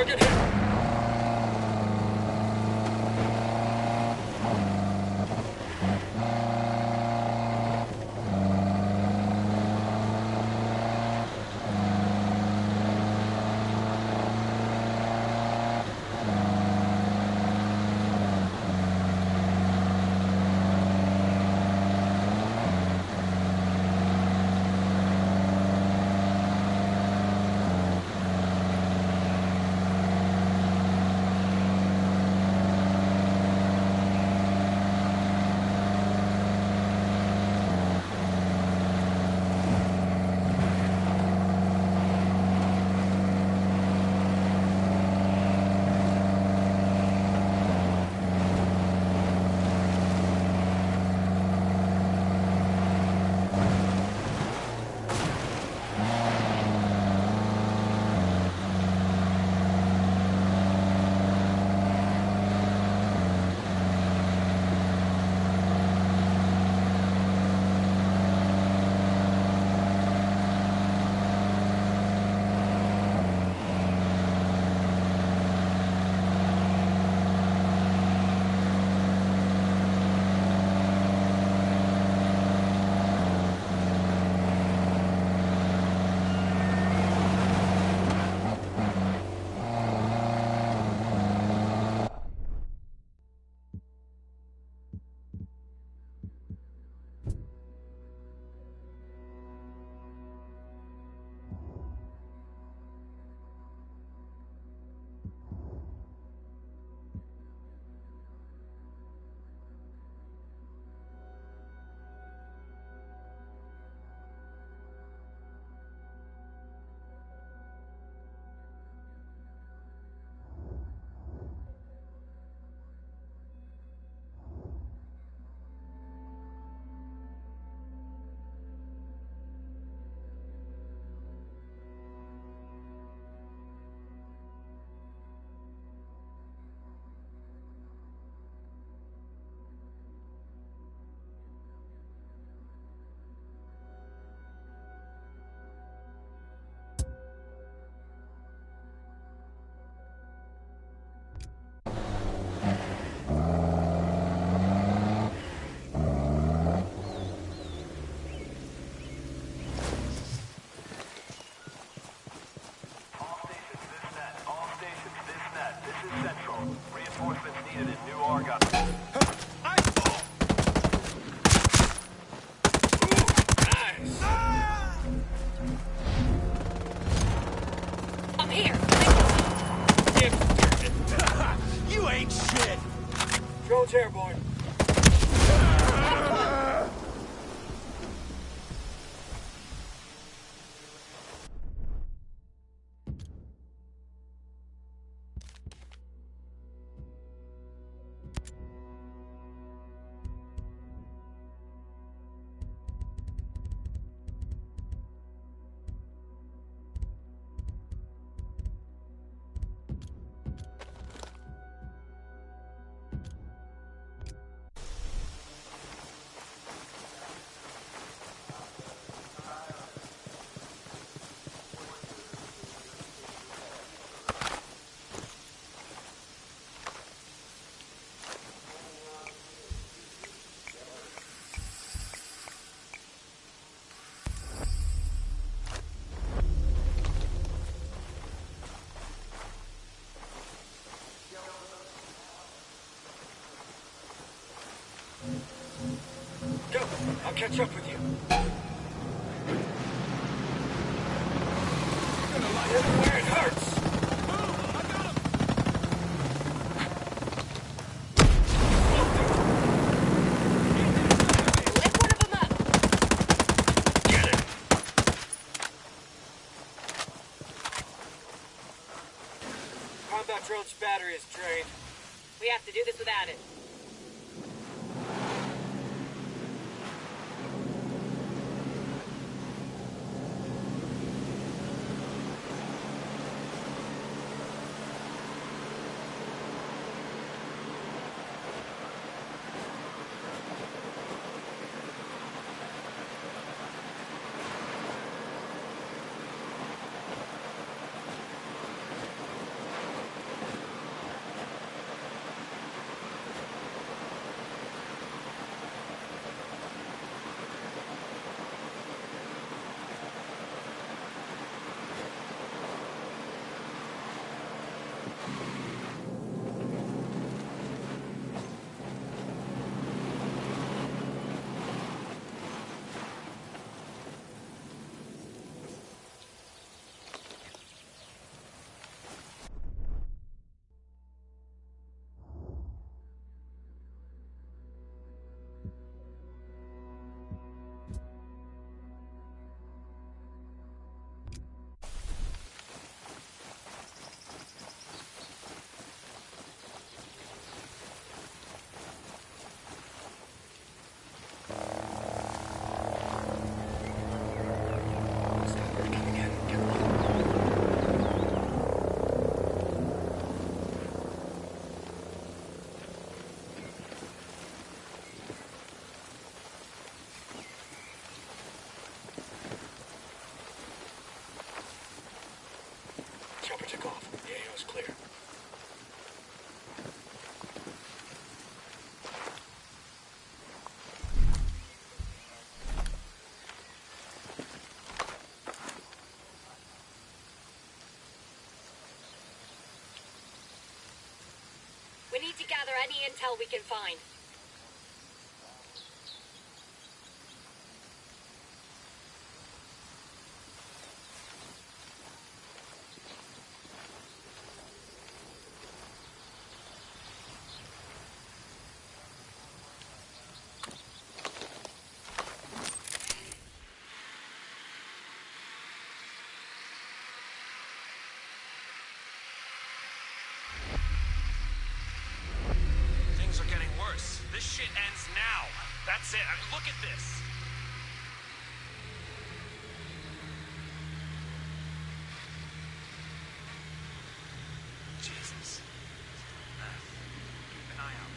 Target hit. Drone's airborne. I'll catch up with you. Gonna lie where it hurts. I got him. Lift one of them up. Get it. Combat drone's battery is drained. We have to do this without it. any intel we can find. Things are getting worse. This shit ends now. That's it. I mean, look at this. Jesus. Keep an eye out.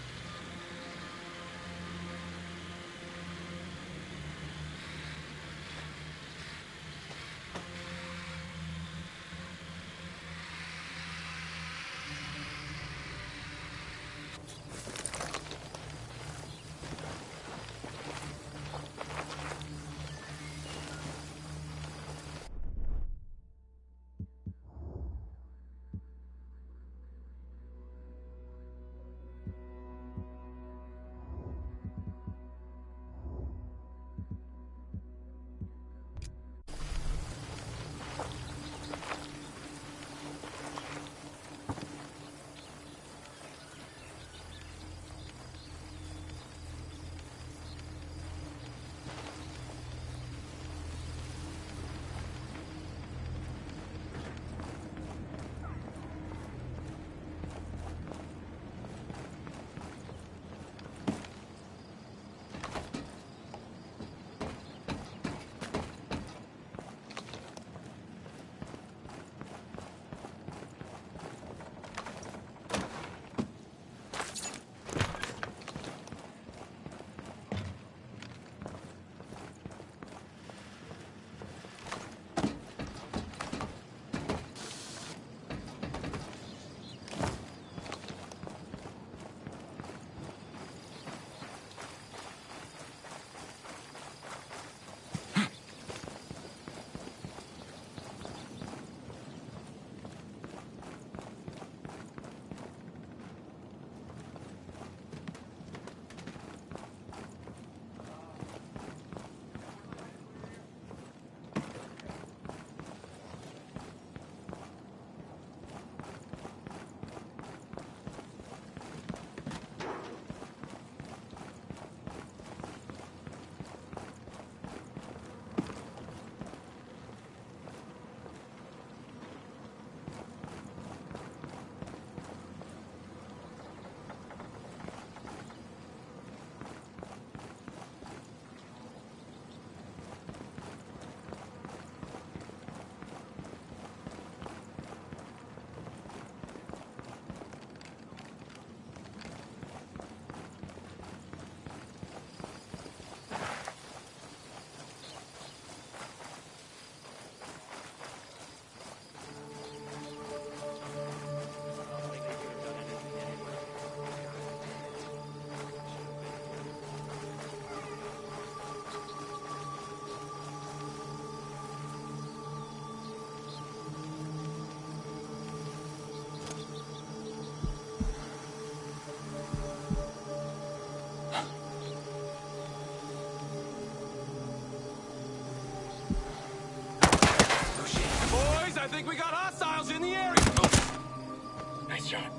I think we got hostiles in the area. Oh. Nice shot.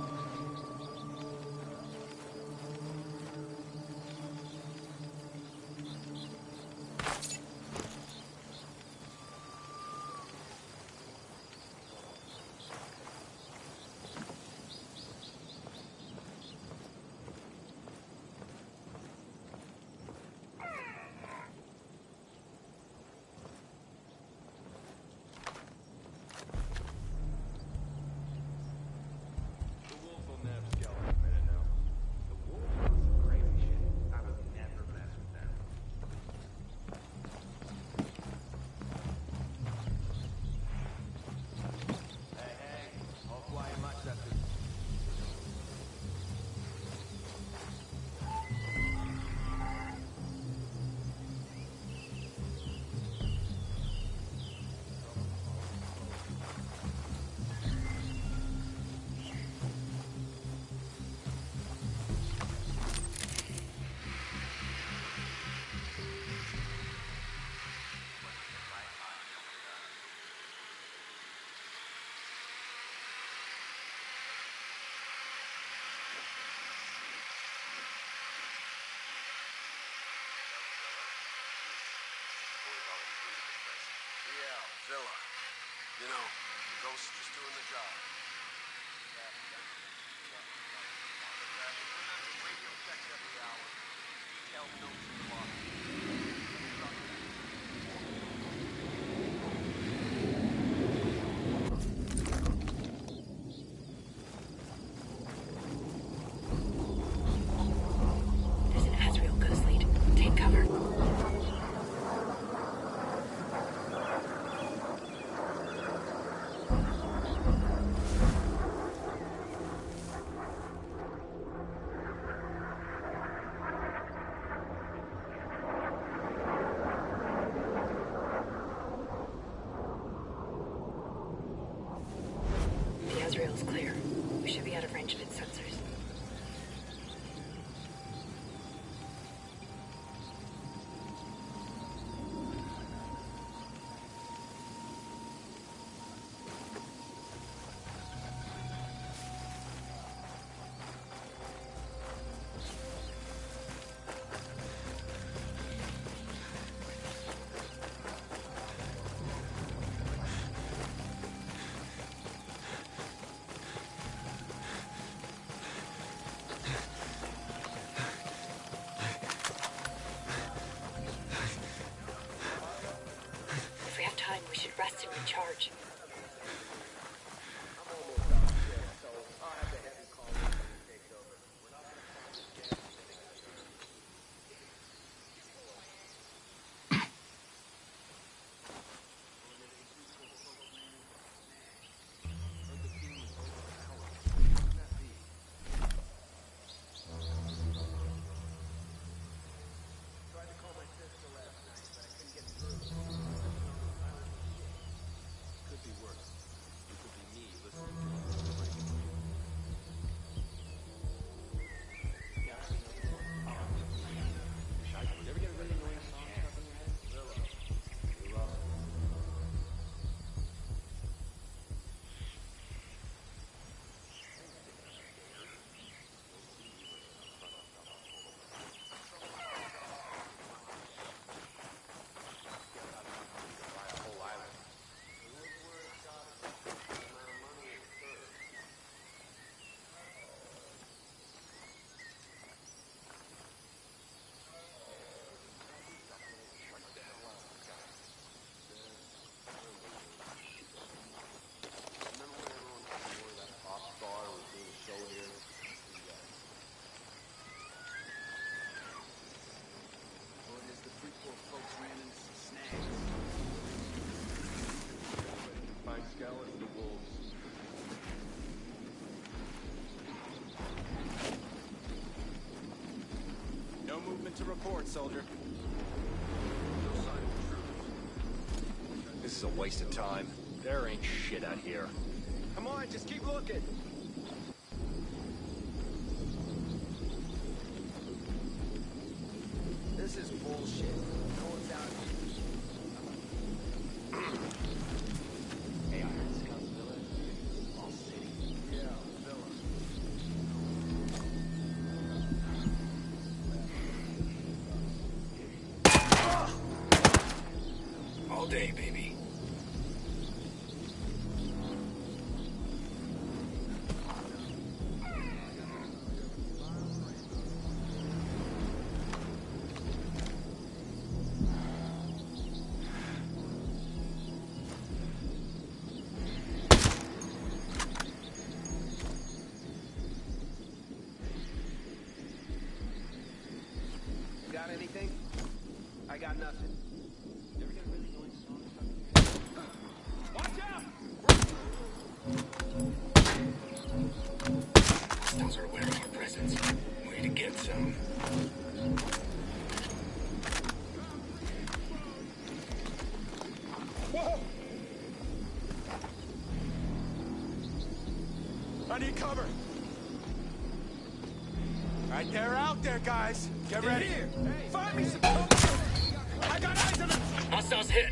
Yeah, Villa. You know, the ghost just doing the job. Remember, radio checks every hour. Detailed notes in the log. There's an Azrael ghost lead. Take cover. The Azrael's clear. We should be out of range of its sensors. If we have time, we should rest and recharge. Could be worse. It could be me listening to you ever get a really annoying song stuck in your head? Villa. No movement to report, soldier. This is a waste of time. There ain't shit out here. Come on, just keep looking. This is bullshit. No one's out here. Hey, I heard Scout's Villa. All city. Yeah, Villa. All day, baby. Got anything? I got nothing. You ever get a really annoying song stuck in your head? Watch out! Hostiles are aware of our presence. We need to get some. Whoa! I need cover. All right, they're out there, guys. Get ready. Here. Find me some cover. I got eyes on them. Hostiles hit.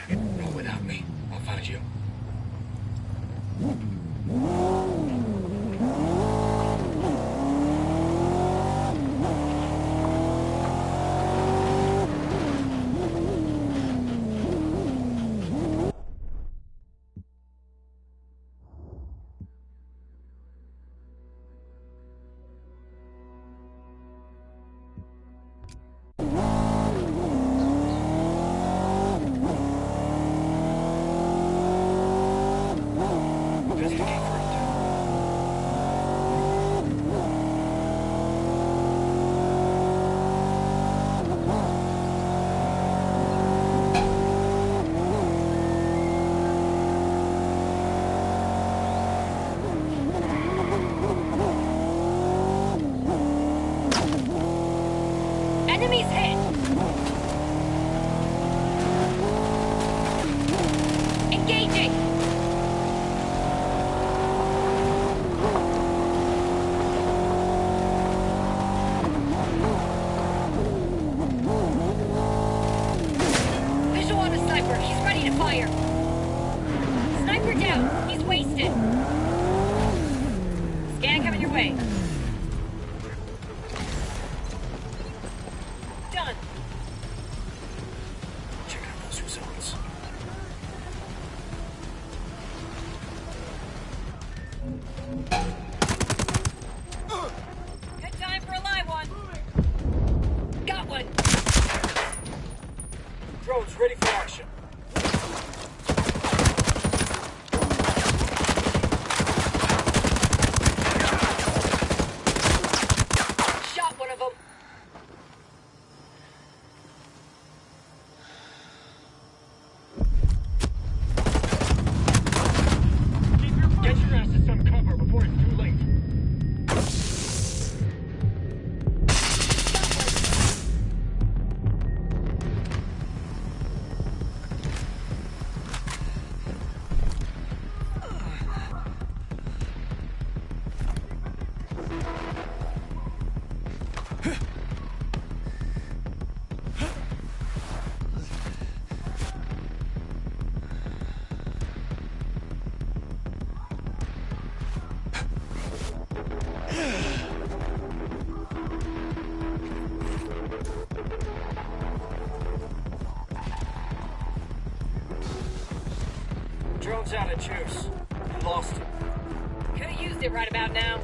Roll without me. I'll find you. Investigate further. Enemies hit! Engaging! Visual on a sniper. He's ready to fire. Sniper down. He's wasted. Scan coming your way. Done. Check out those results. Good time for a live one. Got one. Drones ready for action. Shot one of them. Get your ass to some cover before it's too late. Drone's out of juice. We lost him. Could've used it right about now.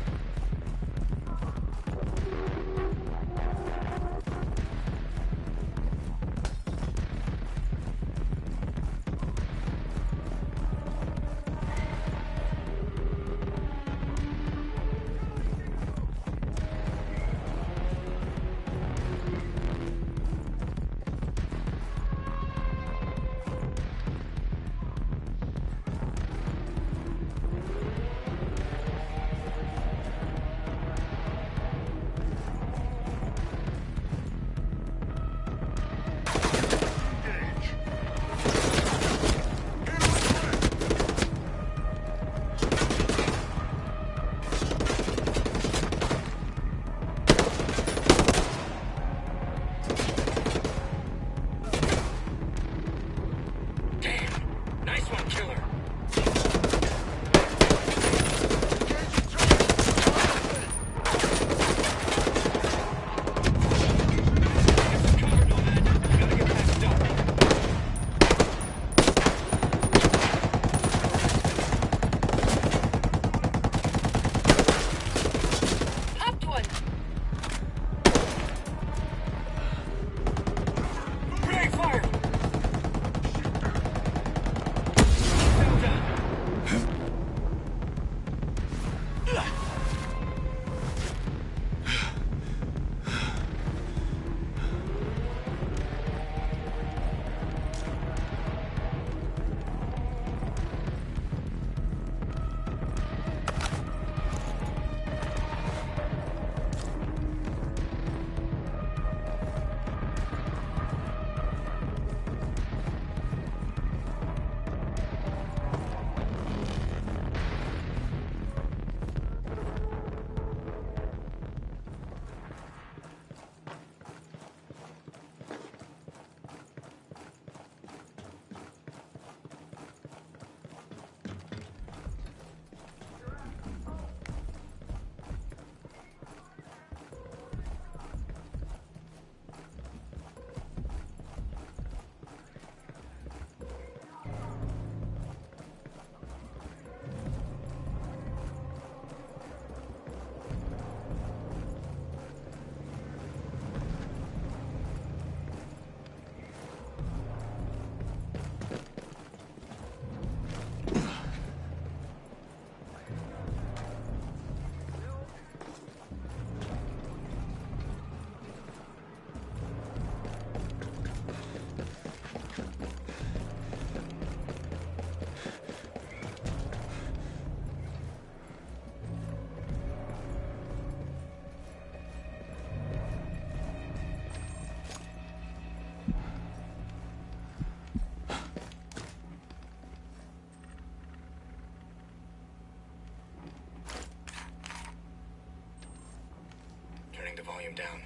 the volume down.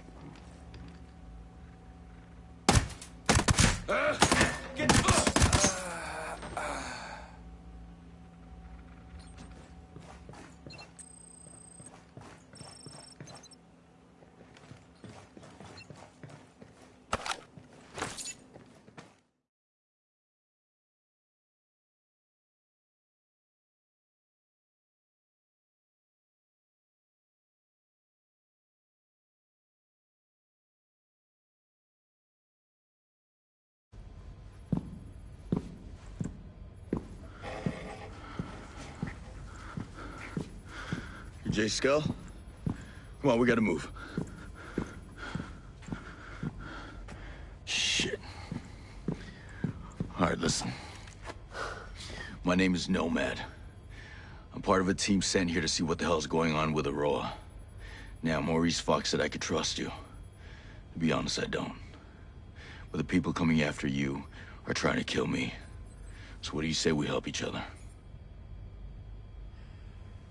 Jay Skell? Come on, we gotta move. Shit. All right, listen. My name is Nomad. I'm part of a team sent here to see what the hell's going on with Aurora. Now, Maurice Fox said I could trust you. To be honest, I don't. But the people coming after you are trying to kill me. So what do you say we help each other?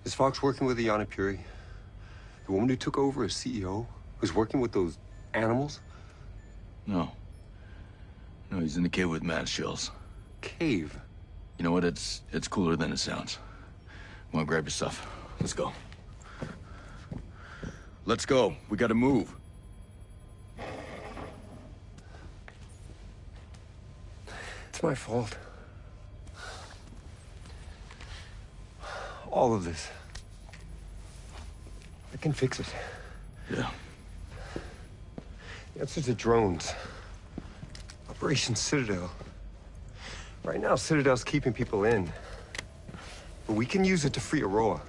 Is Fox working with Yana Puri? The woman who took over as CEO? Who's working with those animals? No. No, he's in the cave with mad shells. Cave? You know what? It's cooler than it sounds. Come on, grab your stuff. Let's go. Let's go. We gotta move. It's my fault. All of this. I can fix it. Yeah. The answer's the drones. Operation Citadel. Right now, Citadel's keeping people in. But we can use it to free Aurora.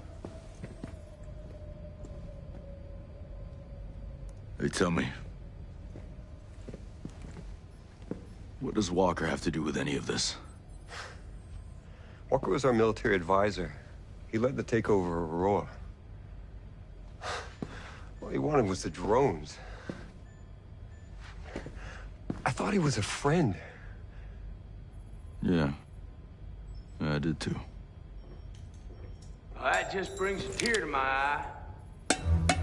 Hey, tell me. What does Walker have to do with any of this? Walker was our military advisor. He led the takeover of Aurora. All he wanted was the drones. I thought he was a friend. Yeah. I did too. Well, that just brings a tear to my eye.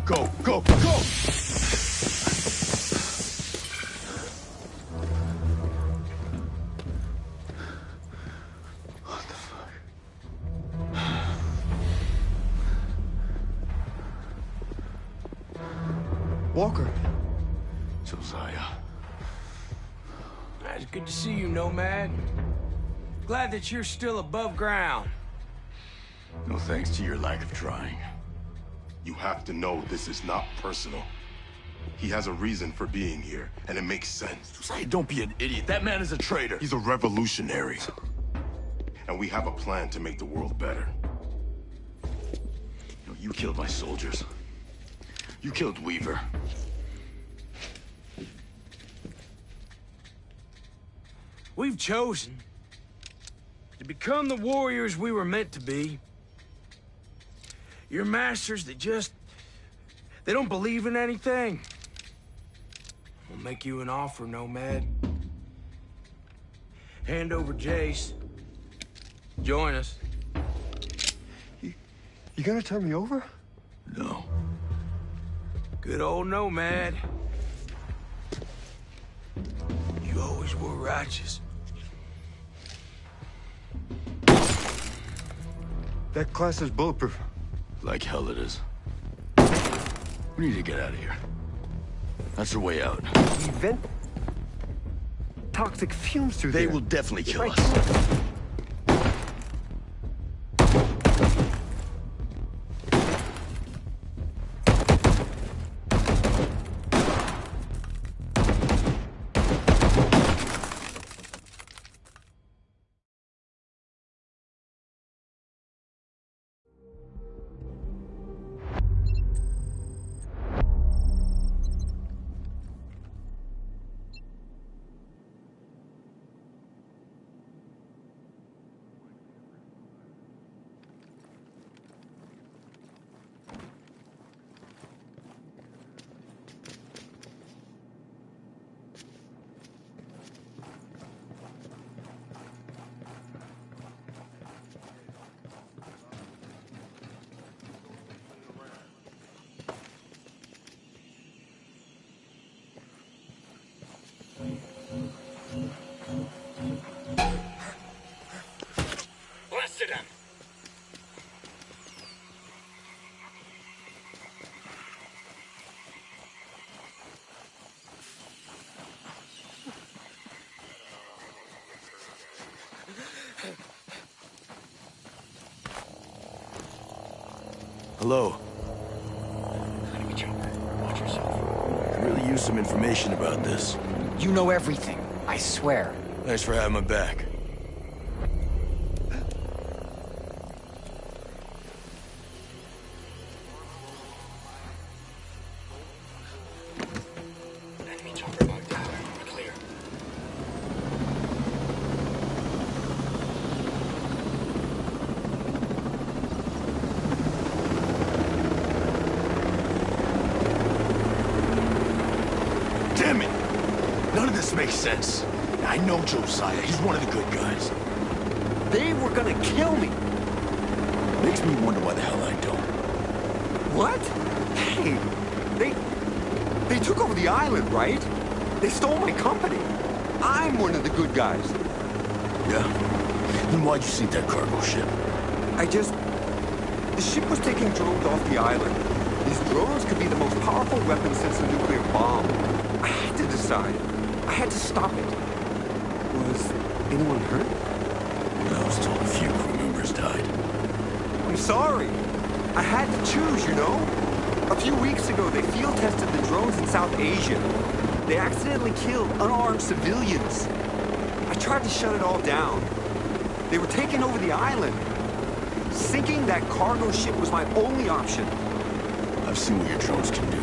Go, go, go! Walker. Josiah. It's good to see you, Nomad. Glad that you're still above ground. No thanks to your lack of trying. You have to know this is not personal. He has a reason for being here, and it makes sense. Josiah, don't be an idiot. That man is a traitor. He's a revolutionary. And we have a plan to make the world better. You killed my soldiers. You killed Weaver. We've chosen to become the warriors we were meant to be. Your masters that they don't believe in anything. We'll make you an offer, Nomad. Hand over Jace. Join us. You gonna turn me over? No. Good old Nomad. You always were righteous. That class is bulletproof. Like hell it is. We need to get out of here. That's the way out. We vent toxic fumes through They there. will definitely kill us. Hello. Enemy chopper. Watch yourself. I really use some information about this. You know everything, I swear. Thanks for having my back. Enemy chopper knocked out. We're clear. Damn it! None of this makes sense. I know Josiah. He's one of the good guys. They were gonna kill me. Makes me wonder why the hell I don't. What? Hey, they took over the island, right? They stole my company. I'm one of the good guys. Yeah? Then why'd you sink that cargo ship? The ship was taking drones off the island. These drones could be the most powerful weapon since a nuclear bomb. I had to decide. I had to stop it. Was anyone hurt? I was told a few crew members died. I'm sorry. I had to choose, you know? A few weeks ago, they field tested the drones in South Asia. They accidentally killed unarmed civilians. I tried to shut it all down. They were taking over the island. Sinking that cargo ship was my only option. I've seen what your drones can do.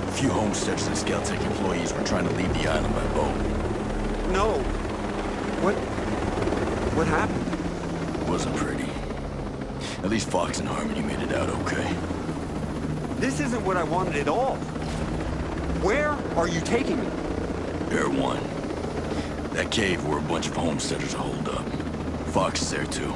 A few homesteaders and Skeltec employees were trying to leave the island by boat. No. What happened? It wasn't pretty. At least Fox and Harmony made it out okay. This isn't what I wanted at all. Where are you taking me? Air 1. That cave where a bunch of homesteaders are holed up. Fox is there too.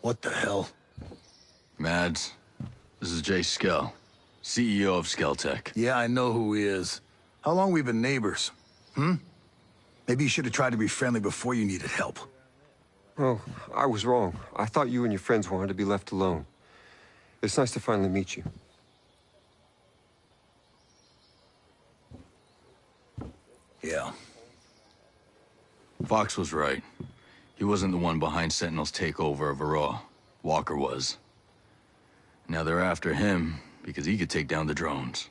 What the hell? Mads, this is Jay Skell, CEO of Skeltec. Yeah, I know who he is. How long we been neighbors? Maybe you should have tried to be friendly before you needed help. Oh, I was wrong. I thought you and your friends wanted to be left alone. It's nice to finally meet you. Yeah. Fox was right. He wasn't the one behind Sentinel's takeover of Aroa. Walker was. Now they're after him because he could take down the drones.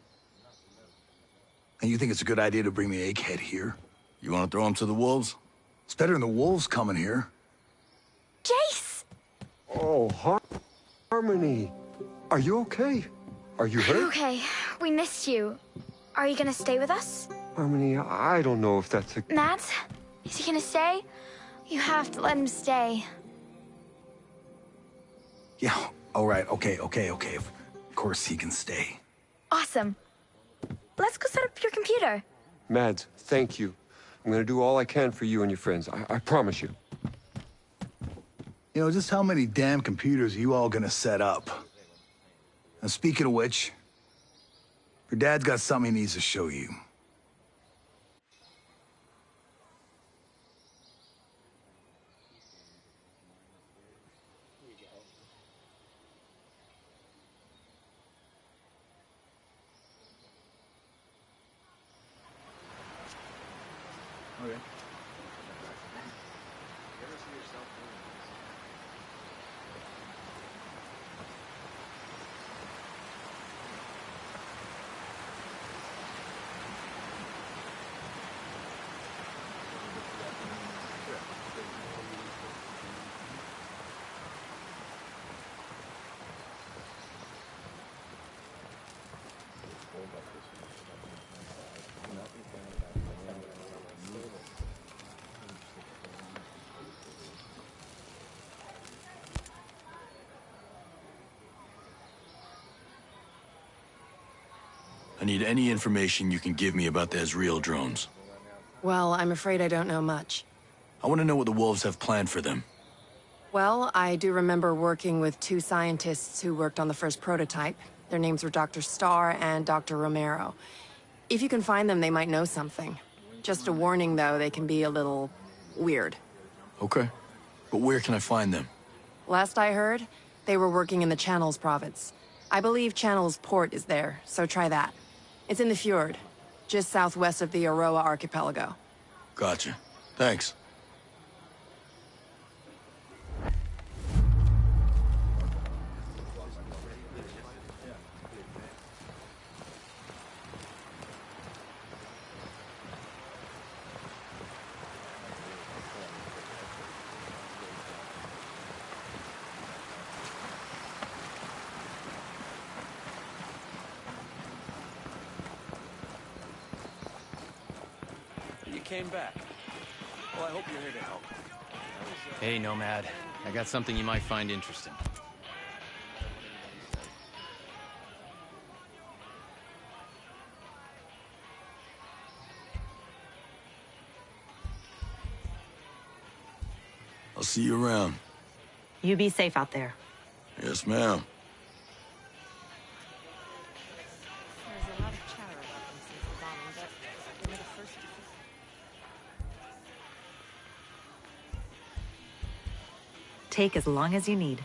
And you think it's a good idea to bring the egghead here? You want to throw him to the wolves? It's better than the wolves coming here. Jace! Oh, Harmony. Are you okay? Are you hurt? Okay, we missed you. Are you gonna stay with us? Harmony, I don't know if that's a... Matt? Is he gonna stay? You have to let him stay. Yeah, all right, okay. Of course he can stay. Awesome. Let's go set up your computer. Mads, thank you. I'm gonna do all I can for you and your friends. I promise you. You know, just how many damn computers are you all gonna set up? And speaking of which, your dad's got something he needs to show you. Okay. I need any information you can give me about the Ezreal drones. Well, I'm afraid I don't know much. I want to know what the Wolves have planned for them. Well, I do remember working with two scientists who worked on the first prototype. Their names were Dr. Starr and Dr. Romero. If you can find them, they might know something. Just a warning, though, they can be a little weird. Okay. But where can I find them? Last I heard, they were working in the Channels province. I believe Channels port is there, so try that. It's in the fjord, just southwest of the Aroa archipelago. Gotcha. Thanks. You came back. Well, I hope you're here to help. Hey, Nomad. I got something you might find interesting. I'll see you around. You be safe out there. Yes, ma'am. There's a lot of chatter about them since the bombing, but they were the first to... Take as long as you need.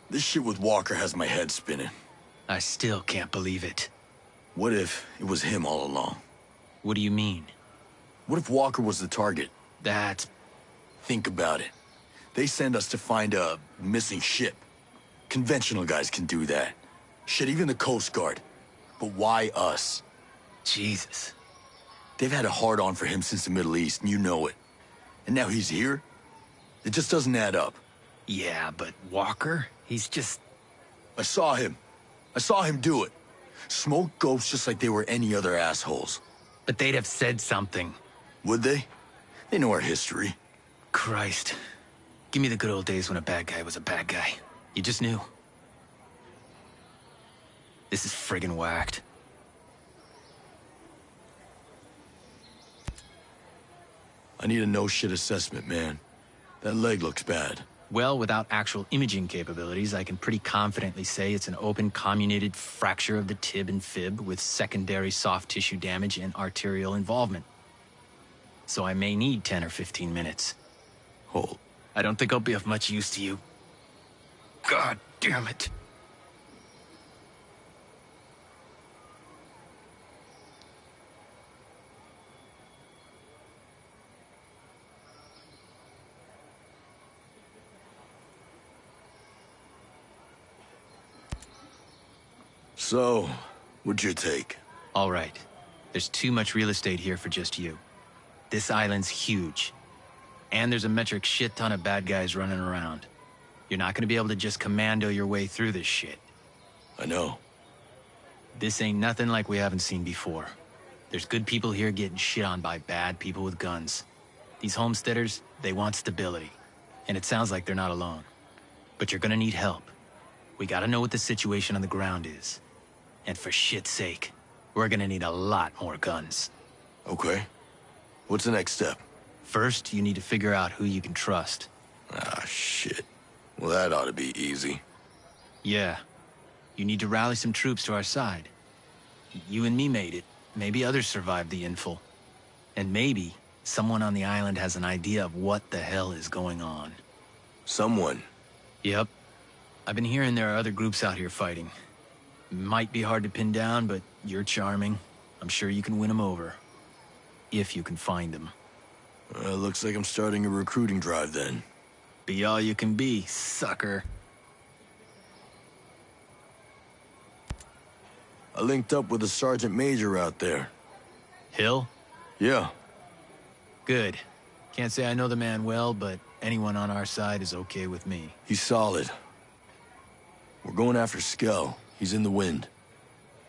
This shit with Walker has my head spinning. I still can't believe it. What if it was him all along? What do you mean? What if Walker was the target? That's... Think about it. They send us to find a missing ship. Conventional guys can do that. Shit, even the Coast Guard. But why us? Jesus. They've had a hard-on for him since the Middle East, and you know it. And now he's here? It just doesn't add up. Yeah, but Walker? He's just... I saw him. I saw him do it. Smoke ghosts just like they were any other assholes. But they'd have said something. Would they? They know our history. Christ. Give me the good old days when a bad guy was a bad guy. You just knew. This is friggin' whacked. I need a no-shit assessment, man. That leg looks bad. Well, without actual imaging capabilities, I can pretty confidently say it's an open comminuted fracture of the tib and fib with secondary soft tissue damage and arterial involvement. So I may need 10 or 15 minutes. Hold. I don't think I'll be of much use to you. God damn it. So, what's your take? All right. There's too much real estate here for just you. This island's huge. And there's a metric shit ton of bad guys running around. You're not gonna be able to just commando your way through this shit. I know. This ain't nothing like we haven't seen before. There's good people here getting shit on by bad people with guns. These homesteaders, they want stability. And it sounds like they're not alone. But you're gonna need help. We gotta know what the situation on the ground is. And for shit's sake, we're gonna need a lot more guns. Okay. What's the next step? First, you need to figure out who you can trust. Ah, shit. Well, that ought to be easy. Yeah. You need to rally some troops to our side. You and me made it. Maybe others survived the infil. And maybe someone on the island has an idea of what the hell is going on. Someone? Yep. I've been hearing there are other groups out here fighting. Might be hard to pin down, but you're charming. I'm sure you can win them over. If you can find them. Looks like I'm starting a recruiting drive then. Be all you can be, sucker. I linked up with a sergeant major out there. Hill? Yeah. Good. Can't say I know the man well, but anyone on our side is okay with me. He's solid. We're going after Skell. He's in the wind.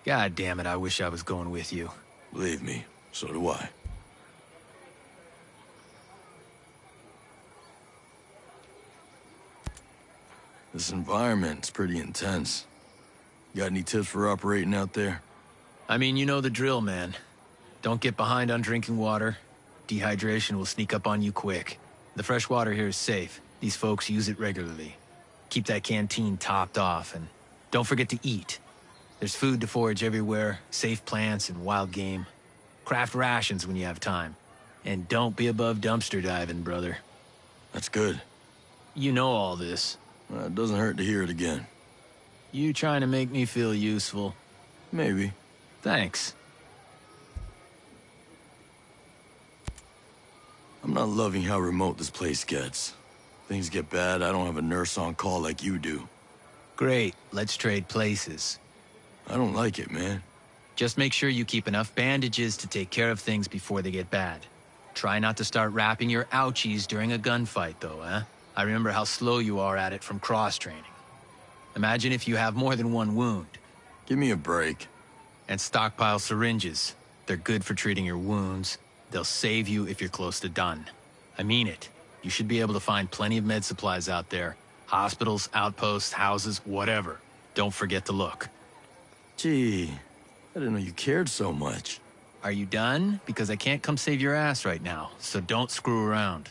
God damn it, I wish I was going with you. Believe me, so do I. This environment's pretty intense. Got any tips for operating out there? I mean, you know the drill, man. Don't get behind on drinking water. Dehydration will sneak up on you quick. The fresh water here is safe. These folks use it regularly. Keep that canteen topped off, and don't forget to eat. There's food to forage everywhere, safe plants and wild game. Craft rations when you have time. And don't be above dumpster diving, brother. That's good. You know all this. It doesn't hurt to hear it again. You trying to make me feel useful? Maybe. Thanks. I'm not loving how remote this place gets. Things get bad, I don't have a nurse on call like you do. Great, let's trade places. I don't like it, man. Just make sure you keep enough bandages to take care of things before they get bad. Try not to start wrapping your ouchies during a gunfight, though, eh? I remember how slow you are at it from cross-training. Imagine if you have more than one wound. Give me a break. And stockpile syringes. They're good for treating your wounds. They'll save you if you're close to done. I mean it. You should be able to find plenty of med supplies out there. Hospitals, outposts, houses, whatever. Don't forget to look. Gee, I didn't know you cared so much. Are you done? Because I can't come save your ass right now, so don't screw around.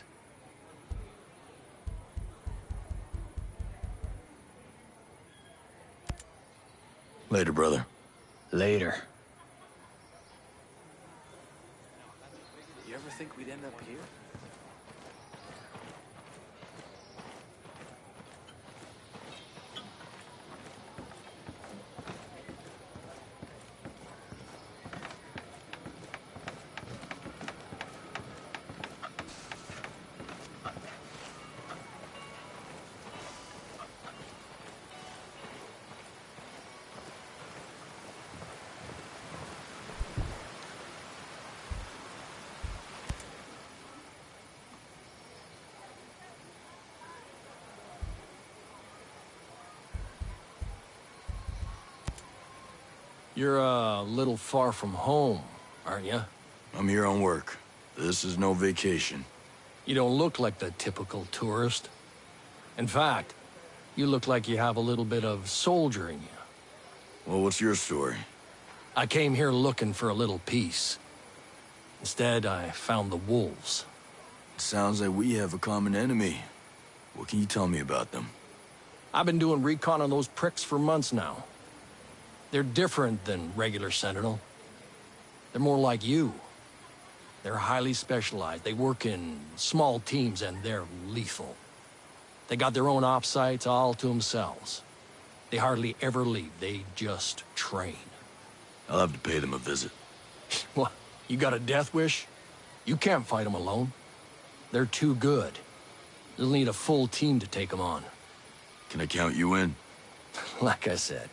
Later, brother. Later. You ever think we'd end up here? You're a little far from home, aren't you? I'm here on work. This is no vacation. You don't look like the typical tourist. In fact, you look like you have a little bit of soldier in you. Well, what's your story? I came here looking for a little peace. Instead, I found the wolves. It sounds like we have a common enemy. What can you tell me about them? I've been doing recon on those pricks for months now. They're different than regular Sentinel. They're more like you. They're highly specialized. They work in small teams and they're lethal. They got their own op sites all to themselves. They hardly ever leave. They just train. I'll have to pay them a visit. What? You got a death wish? You can't fight them alone. They're too good. You'll need a full team to take them on. Can I count you in? Like I said,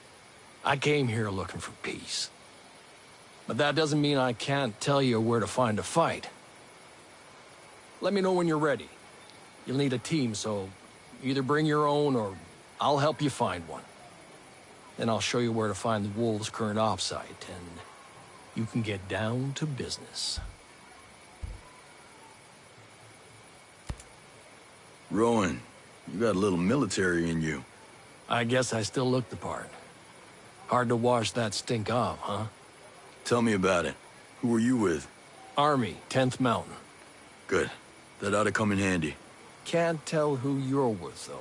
I came here looking for peace. But that doesn't mean I can't tell you where to find a fight. Let me know when you're ready. You'll need a team, so either bring your own or I'll help you find one. Then I'll show you where to find the Wolves' current op site, and you can get down to business. Rowan, you got a little military in you. I guess I still look the part. Hard to wash that stink off, huh? Tell me about it. Who were you with? Army, 10th Mountain. Good. That ought to come in handy. Can't tell who you're with, though.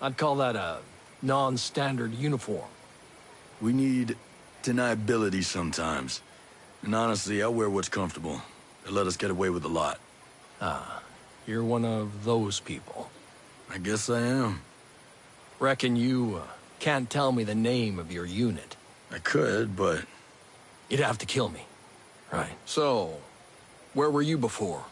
I'd call that a non-standard uniform. We need deniability sometimes. And honestly, I wear what's comfortable. They let us get away with a lot. Ah, you're one of those people. I guess I am. Reckon you can't tell me the name of your unit. I could, but... You'd have to kill me. Right. So, where were you before?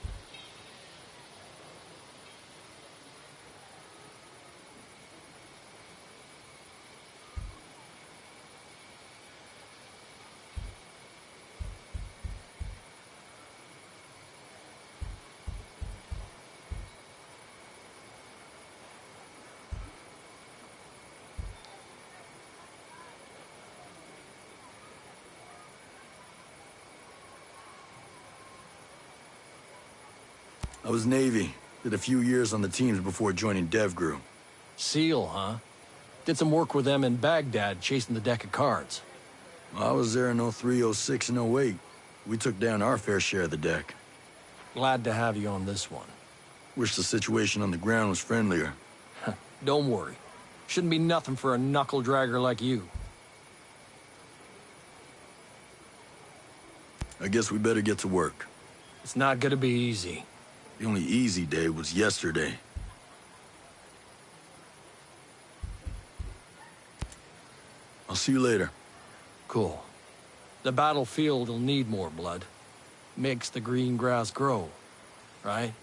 I was Navy. Did a few years on the teams before joining DevGru. SEAL, huh? Did some work with them in Baghdad chasing the deck of cards. I was there in 03, 06, and 08. We took down our fair share of the deck. Glad to have you on this one. Wish the situation on the ground was friendlier. Don't worry. Shouldn't be nothing for a knuckle-dragger like you. I guess we better get to work. It's not gonna be easy. The only easy day was yesterday. I'll see you later. Cool. The battlefield'll need more blood. Makes the green grass grow, right?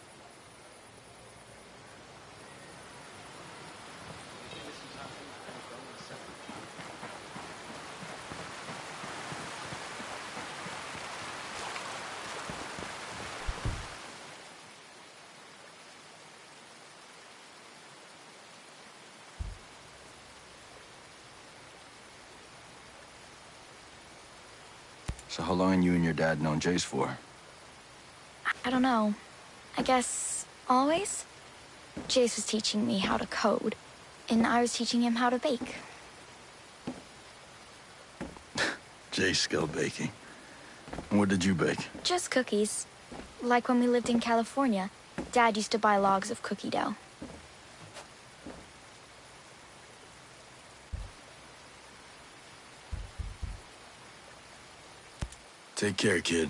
So how long you and your dad known Jace for? I don't know. I guess always? Jace was teaching me how to code, and I was teaching him how to bake. Jace skill baking. And what did you bake? Just cookies. Like when we lived in California, Dad used to buy logs of cookie dough. Take care, kid.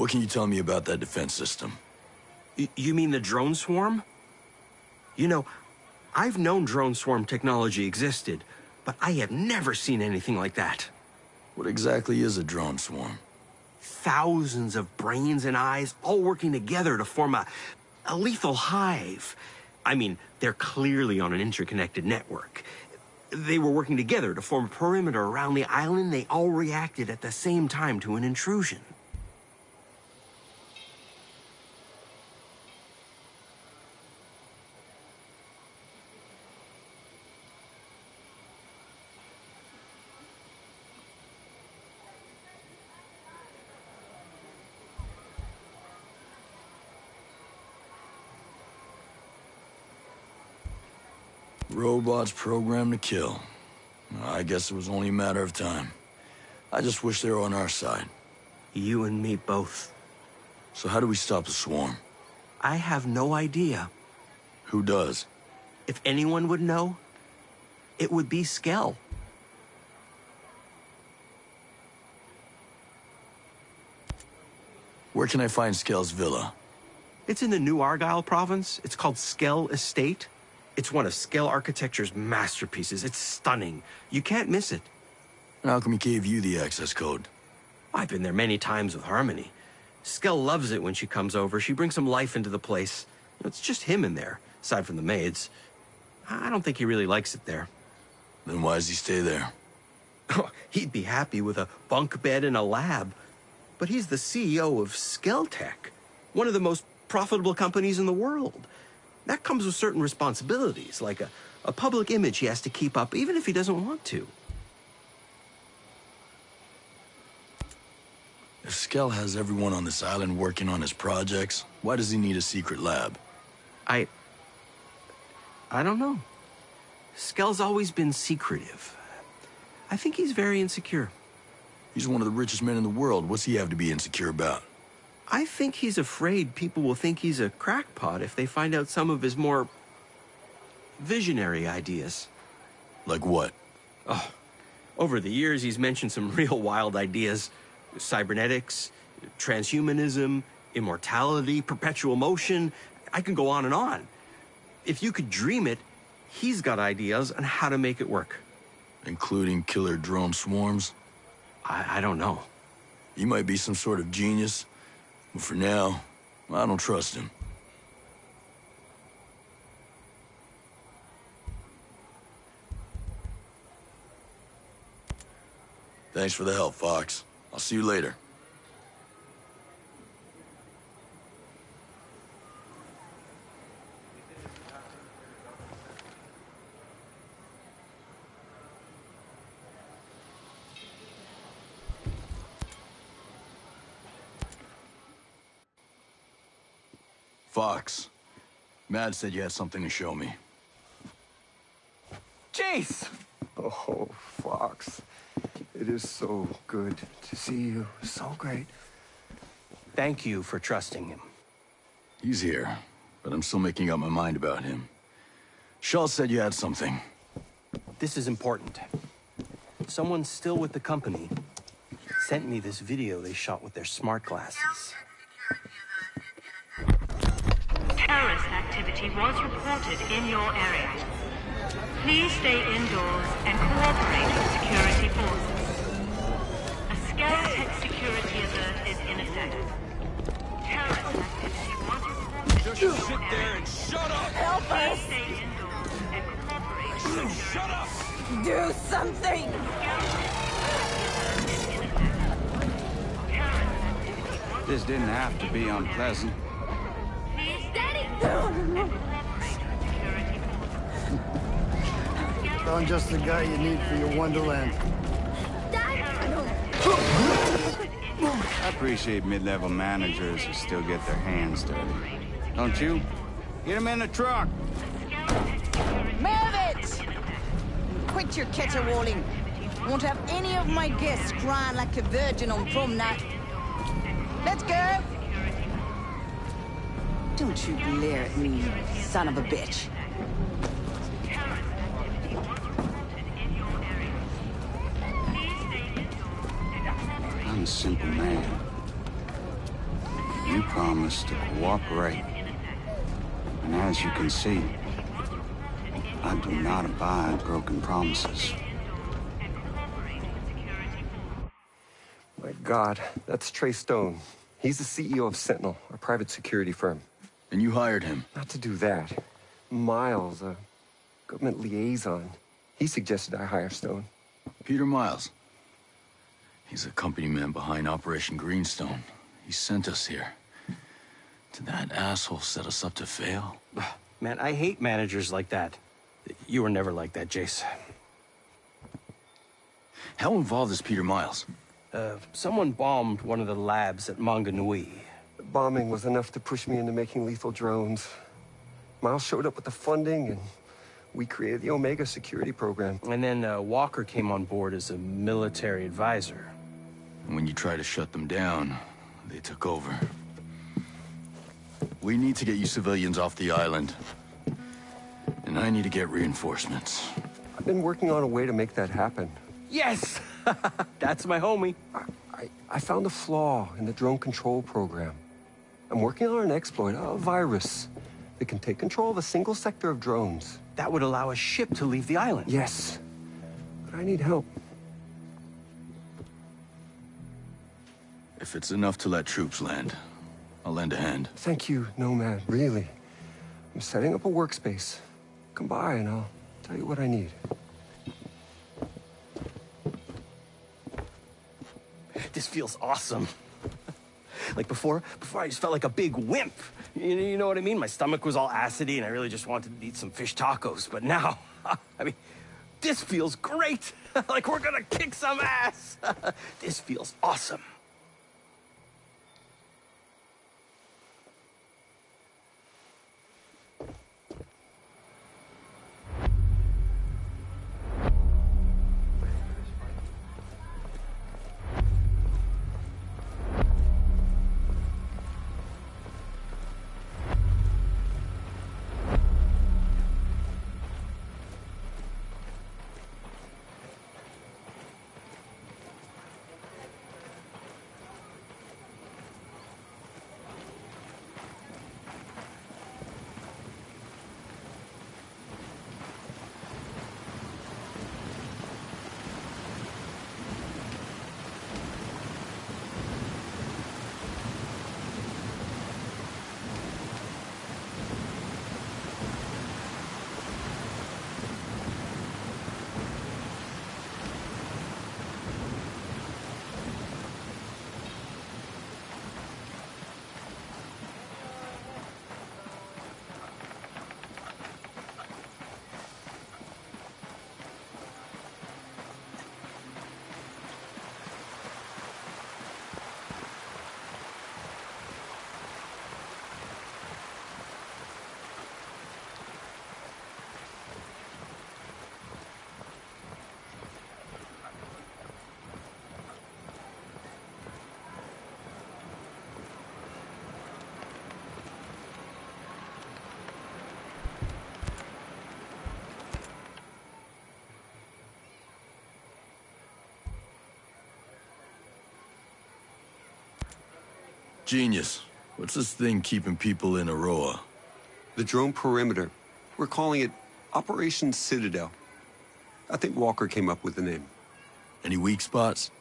What can you tell me about that defense system? You mean the drone swarm? You know, I've known drone swarm technology existed, but I have never seen anything like that. What exactly is a drone swarm? Thousands of brains and eyes all working together to form a lethal hive. I mean, they're clearly on an interconnected network. They were working together to form a perimeter around the island. They all reacted at the same time to an intrusion. Robots programmed to kill. I guess it was only a matter of time. I just wish they were on our side. You and me both. So how do we stop the swarm? I have no idea. Who does? If anyone would know, it would be Skell. Where can I find Skell's villa? It's in the New Argyll province. It's called Skell Estate. It's one of Skell architecture's masterpieces. It's stunning. You can't miss it. And how come he gave you the access code? I've been there many times with Harmony. Skell loves it when she comes over. She brings some life into the place. It's just him in there, aside from the maids. I don't think he really likes it there. Then why does he stay there? He'd be happy with a bunk bed and a lab. But he's the CEO of Skell Tech, one of the most profitable companies in the world. That comes with certain responsibilities, like a public image he has to keep up, even if he doesn't want to. If Skell has everyone on this island working on his projects, why does he need a secret lab? I don't know. Skell's always been secretive. I think he's very insecure. He's one of the richest men in the world. What's he have to be insecure about? I think he's afraid people will think he's a crackpot if they find out some of his more visionary ideas. Like what? Oh, over the years, he's mentioned some real wild ideas. Cybernetics, transhumanism, immortality, perpetual motion. I can go on and on. If you could dream it, he's got ideas on how to make it work. Including killer drone swarms? I don't know. He might be some sort of genius. But for now, I don't trust him. Thanks for the help, Fox. I'll see you later. Fox, Mad said you had something to show me. Jace! Oh, Fox. It is so good to see you. So great. Thank you for trusting him. He's here, but I'm still making up my mind about him. Shaw said you had something. This is important. Someone still with the company sent me this video they shot with their smart glasses. Terrorist activity was reported in your area. Please stay indoors and cooperate with security forces. A Skell Tech security alert is in effect. Terrorist activity was reported Just in your sit there area. and shut up! Help us! Please stay indoors and cooperate with security Shut up! forces. Do something! This didn't have to be unpleasant. Found just the guy you need for your Wonderland. I appreciate mid-level managers who still get their hands dirty. Don't you? Get him in the truck! Move it! Quit your caterwauling. Won't have any of my guests crying like a virgin on prom night. Let's go! Don't you glare at me, son of a bitch. I'm a simple man. You promised to cooperate. And as you can see, I do not abide broken promises. My God, that's Trey Stone. He's the CEO of Sentinel, a private security firm. And you hired him? Not to do that. Miles, a government liaison, he suggested I hire Stone. Peter Miles. He's a company man behind Operation Greenstone. He sent us here. Did that asshole set us up to fail? Man, I hate managers like that. You were never like that, Jace. How involved is Peter Miles? Someone bombed one of the labs at Manganui. The bombing was enough to push me into making lethal drones. Miles showed up with the funding, and we created the Omega security program. And then Walker came on board as a military advisor. And when you tried to shut them down, they took over. We need to get you civilians off the island. And I need to get reinforcements. I've been working on a way to make that happen. Yes! That's my homie. I found a flaw in the drone control program. I'm working on an exploit, a virus, that can take control of a single sector of drones. That would allow a ship to leave the island. Yes, but I need help. If it's enough to let troops land, I'll lend a hand. Thank you, Nomad, really. I'm setting up a workspace. Come by and I'll tell you what I need. This feels awesome. Like before I just felt like a big wimp. You know what I mean? My stomach was all acidy and I really just wanted to eat some fish tacos. But now, I mean, this feels great. Like we're gonna kick some ass. This feels awesome. Genius. What's this thing keeping people in Aroa? The drone perimeter. We're calling it Operation Citadel. I think Walker came up with the name. Any weak spots?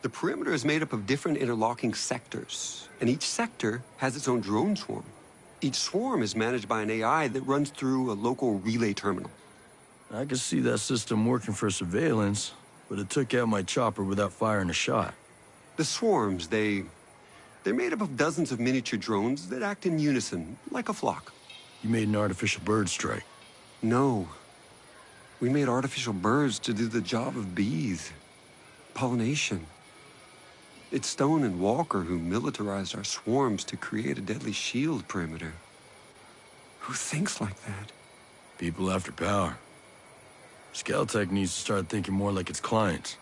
The perimeter is made up of different interlocking sectors, and each sector has its own drone swarm. Each swarm is managed by an AI that runs through a local relay terminal. I could see that system working for surveillance, but it took out my chopper without firing a shot. The swarms, they're made up of dozens of miniature drones that act in unison, like a flock. You made an artificial bird strike. No. We made artificial birds to do the job of bees. Pollination. It's Stone and Walker who militarized our swarms to create a deadly shield perimeter. Who thinks like that? People after power. Skeltech needs to start thinking more like its clients.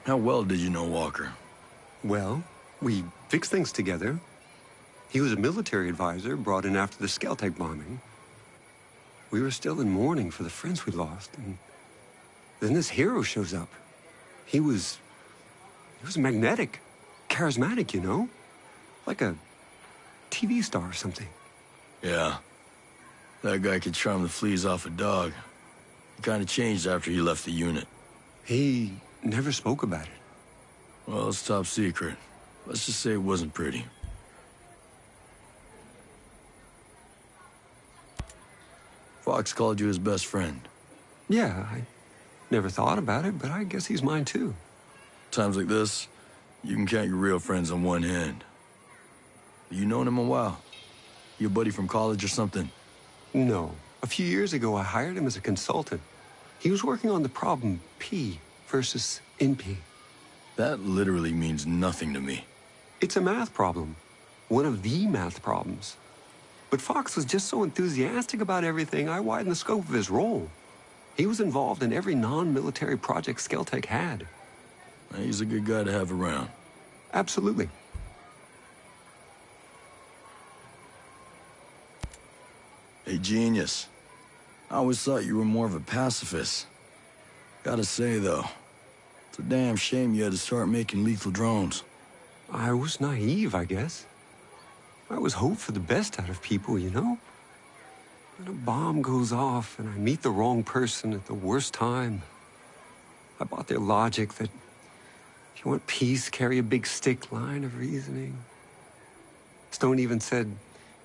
How well did you know Walker? Well, we fixed things together. He was a military advisor brought in after the Skeltech bombing. We were still in mourning for the friends we lost, and Then this hero shows up. He was magnetic, charismatic, you know? Like a TV star or something. Yeah. That guy could charm the fleas off a dog. He kind of changed after he left the unit. He never spoke about it. Well, it's top secret. Let's just say it wasn't pretty. Fox called you his best friend. Yeah, I never thought about it, but I guess he's mine too. Times like this, you can count your real friends on one hand. You known him a while? Your buddy from college or something? No. A few years ago, I hired him as a consultant. He was working on the problem P versus NP. That literally means nothing to me. It's a math problem. One of the math problems. But Fox was just so enthusiastic about everything, I widened the scope of his role. He was involved in every non-military project Skeltec had. He's a good guy to have around. Absolutely. Hey, genius. I always thought you were more of a pacifist. Gotta say, though, it's a damn shame you had to start making lethal drones. I was naive, I guess. I always hoped for the best out of people, you know? When a bomb goes off and I meet the wrong person at the worst time, I bought their logic that if you want peace, carry a big stick line of reasoning. Stone even said,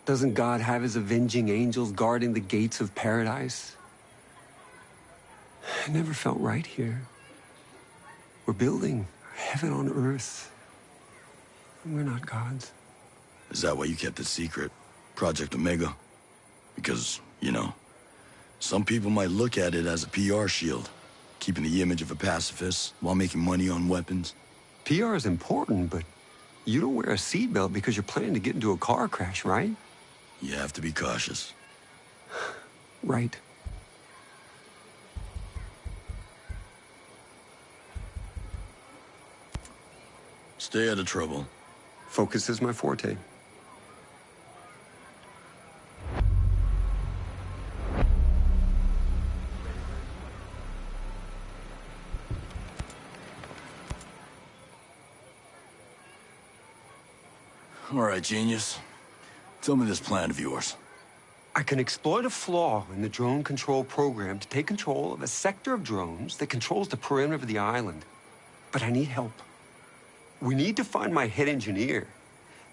doesn't God have his avenging angels guarding the gates of paradise? I never felt right here. We're building heaven on earth. And we're not gods. Is that why you kept it secret? Project Omega? Because, you know, some people might look at it as a PR shield, keeping the image of a pacifist while making money on weapons. PR is important, but you don't wear a seatbelt because you're planning to get into a car crash, right? You have to be cautious. Right. Stay out of trouble. Focus is my forte. All right, genius. Tell me this plan of yours. I can exploit a flaw in the drone control program to take control of a sector of drones that controls the perimeter of the island. But I need help. We need to find my head engineer.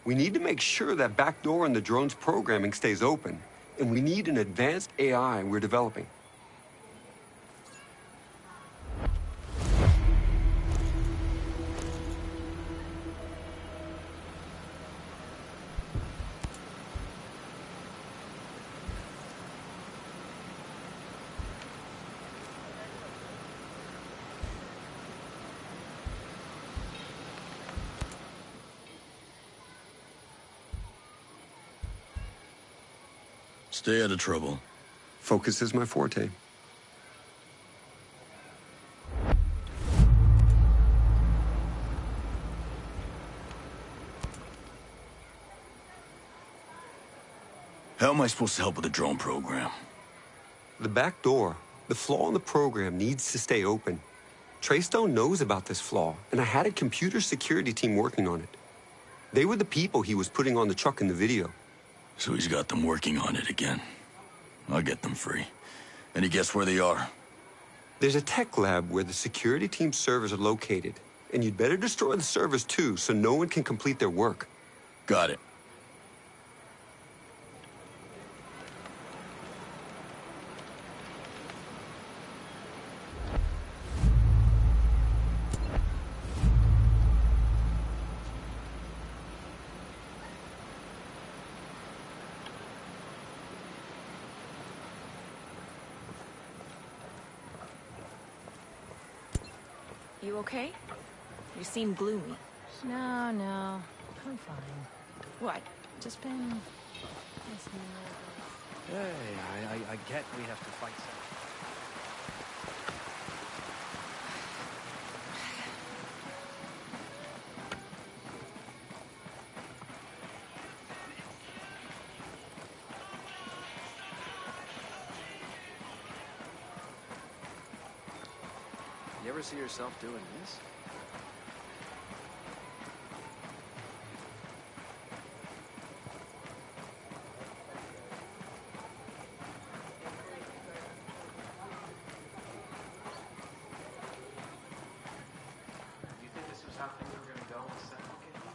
We need to make sure that back door in the drone's programming stays open. And we need an advanced AI we're developing. Stay out of trouble. Focus is my forte. How am I supposed to help with the drone program? The back door, the flaw in the program needs to stay open. Treystone knows about this flaw, and I had a computer security team working on it. They were the people he was putting on the truck in the video. So he's got them working on it again. I'll get them free. Any guess where they are? There's a tech lab where the security team's servers are located, and you'd better destroy the servers too, so no one can complete their work. Got it. You okay? You seem gloomy. No, no. I'm fine. What? Just been... Hey, I get we have to fight some. You ever see yourself doing this? Do you think this was how things were gonna go with Sentinel kicking?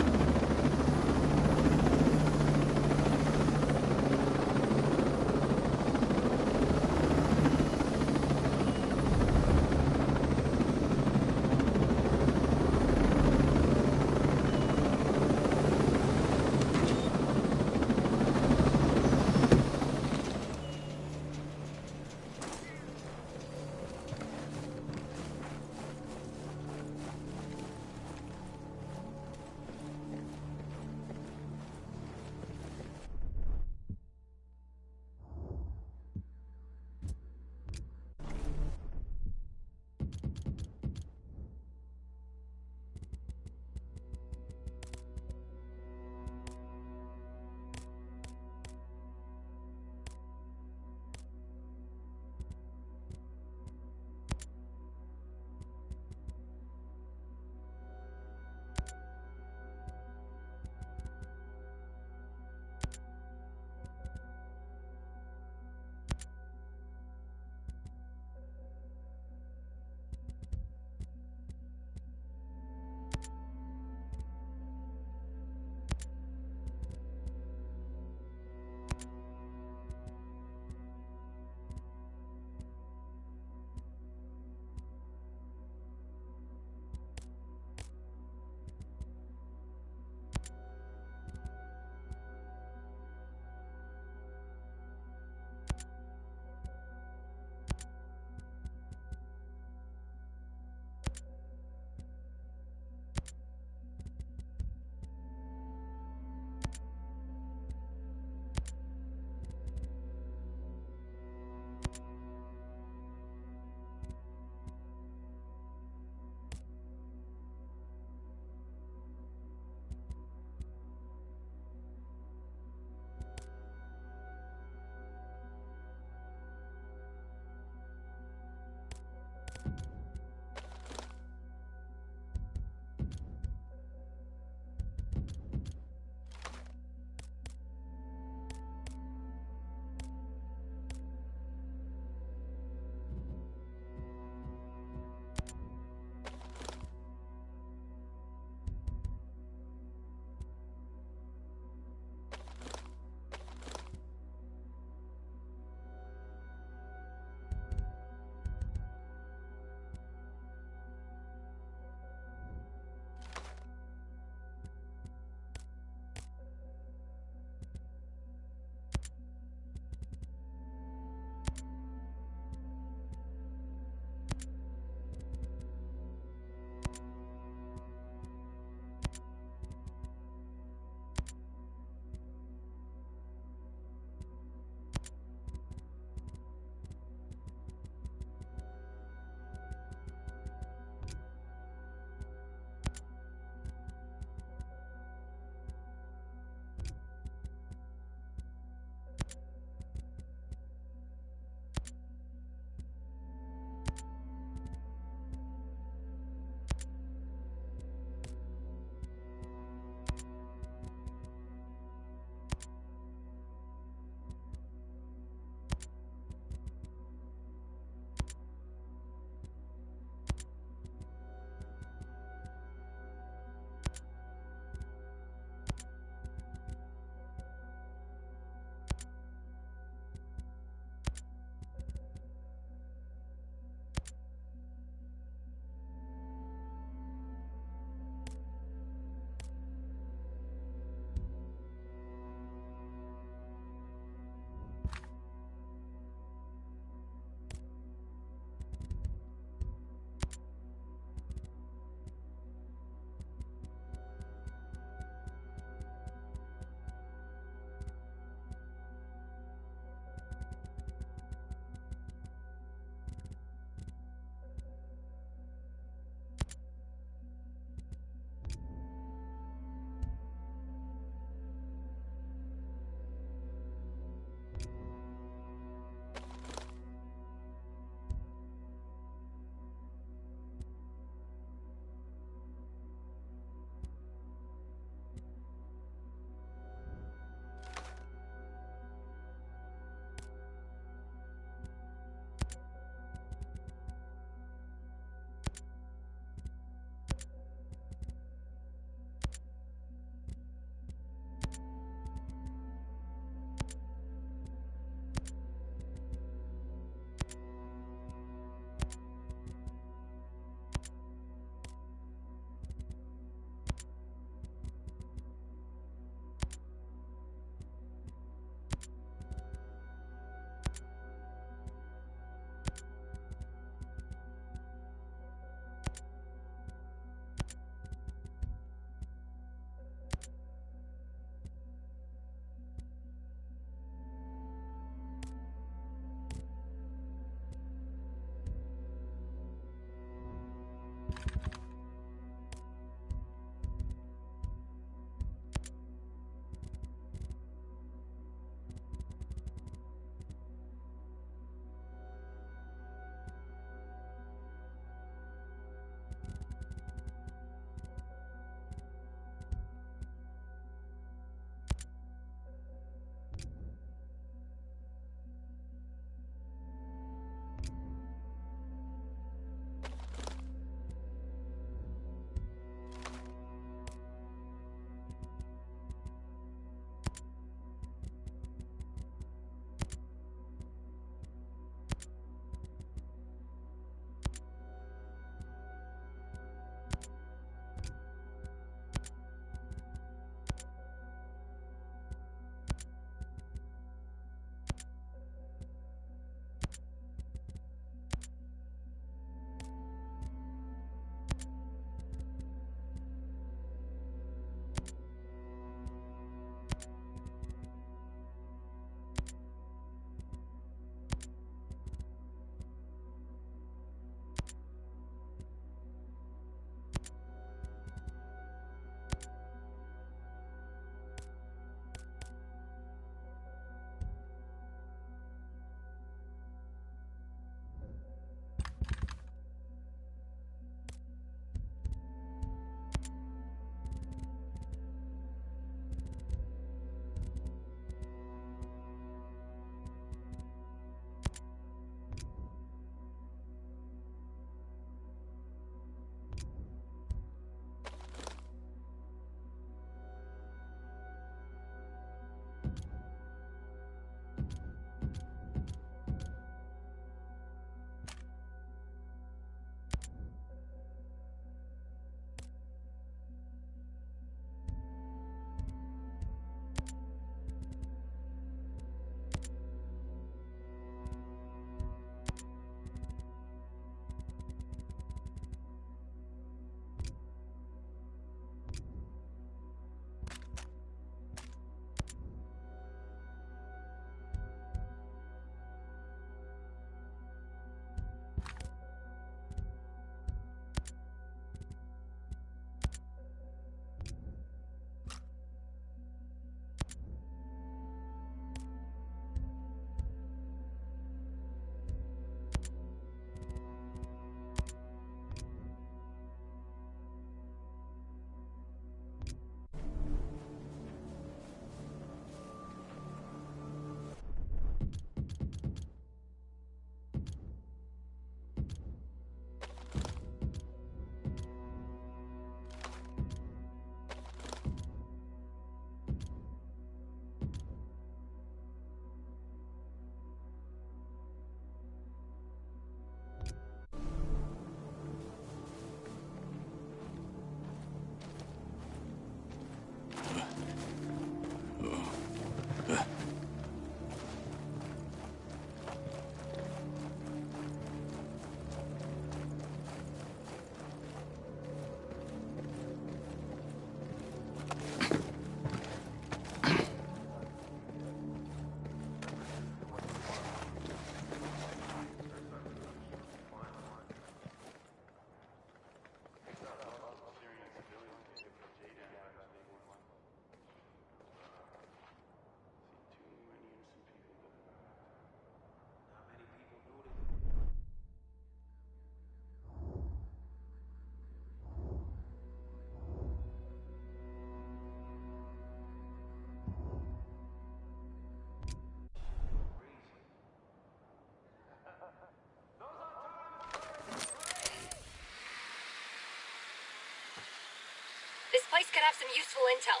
place could have some useful intel.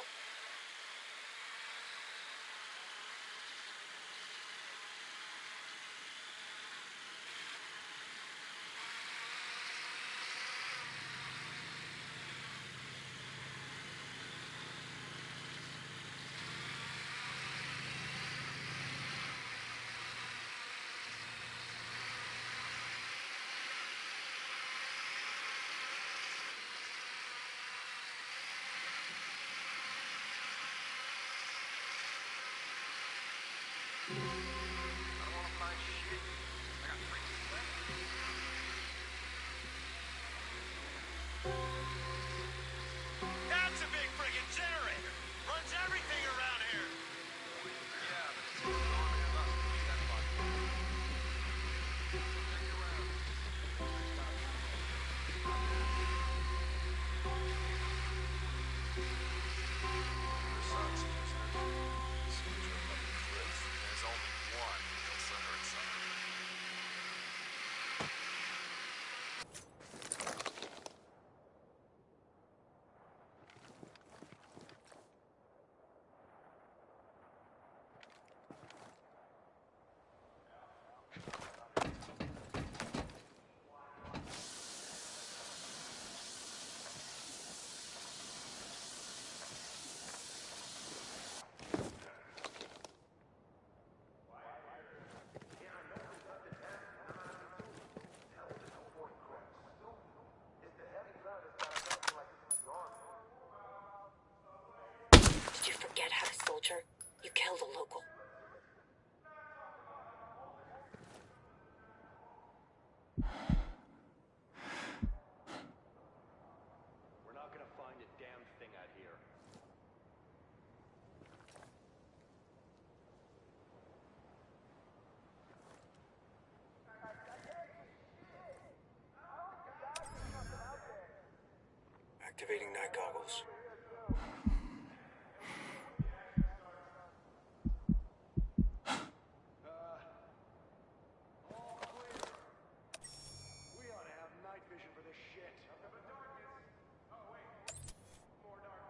That's a big friggin' generator. Runs everything around here. Yeah, but it's too long to have us push that button. Check your round. Your son's Houston. Soldier above the cliff. There's only one Ilsa Herzog. Did you forget how to soldier? You killed a local. We're not gonna find a damn thing out here. Activating night goggles. We ought to have night vision for this shit. Nothing but darkness. Oh, wait. More darkness.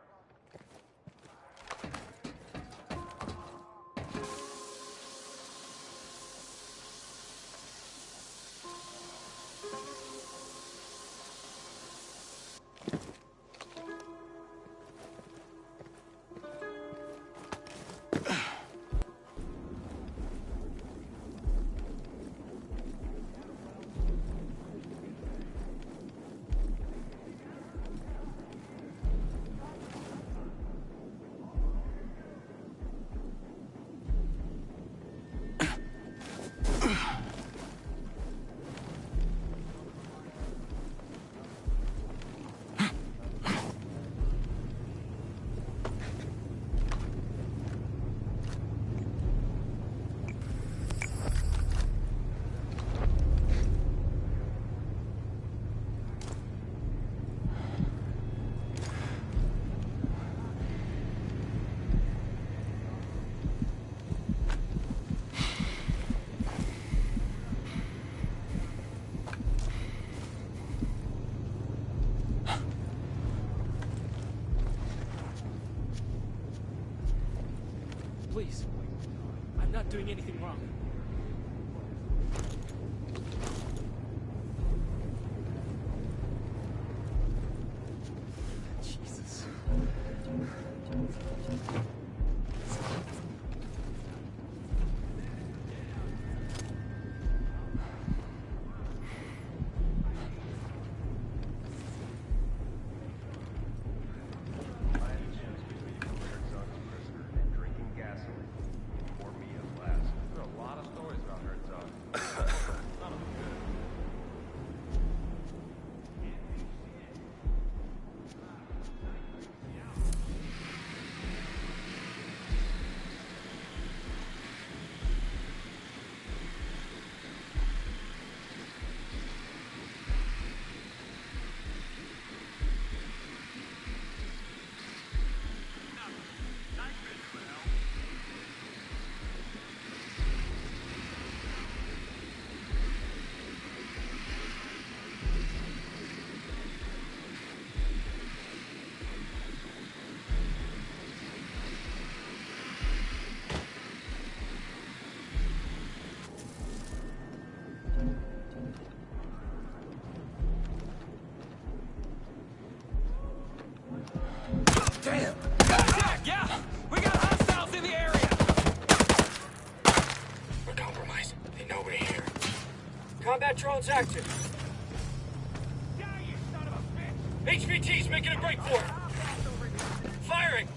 Please. I'm not doing anything wrong. Jesus. Drinking gasoline. Pour me a glass. There's a lot of action. HVT's making a break for it. Firing.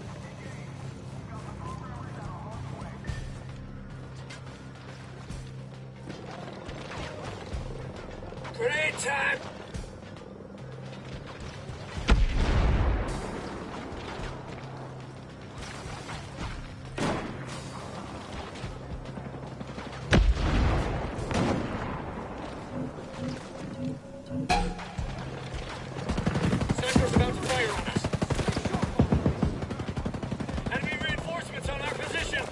Grenade time. Sniper's about to fire on us. Enemy reinforcements on our position.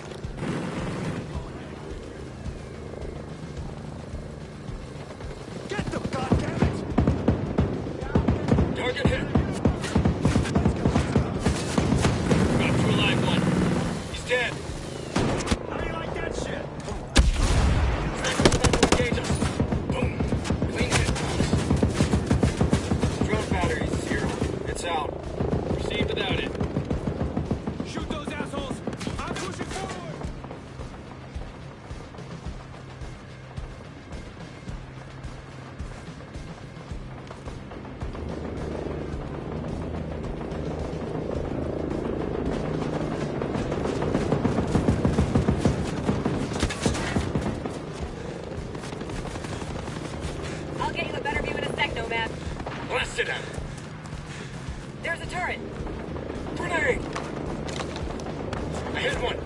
Get them, goddammit! Target hit. Got to a live one. He's dead. How do you like that shit? Sniper's about to engage us. Boom. Clean hit. Drone battery's 0. It's out. Proceed without it. Shoot those assholes! I'm pushing forward! I'll get you a better view in a sec, Nomad. Blasted him. There's a turret. Grenade. I hit one.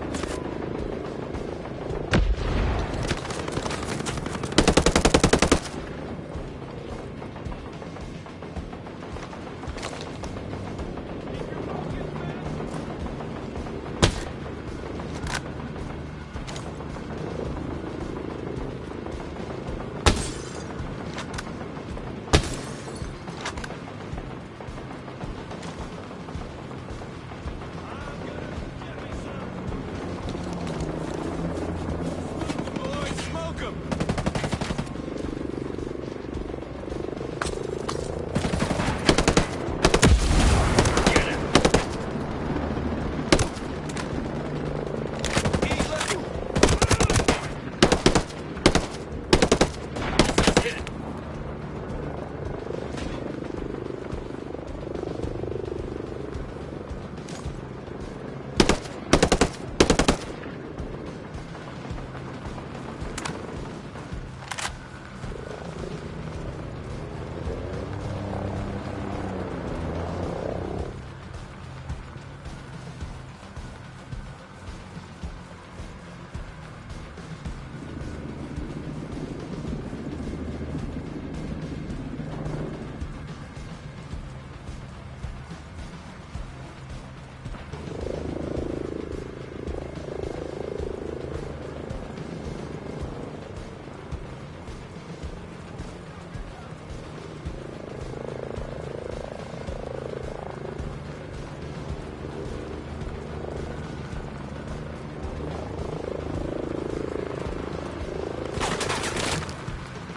Boys, smoke them!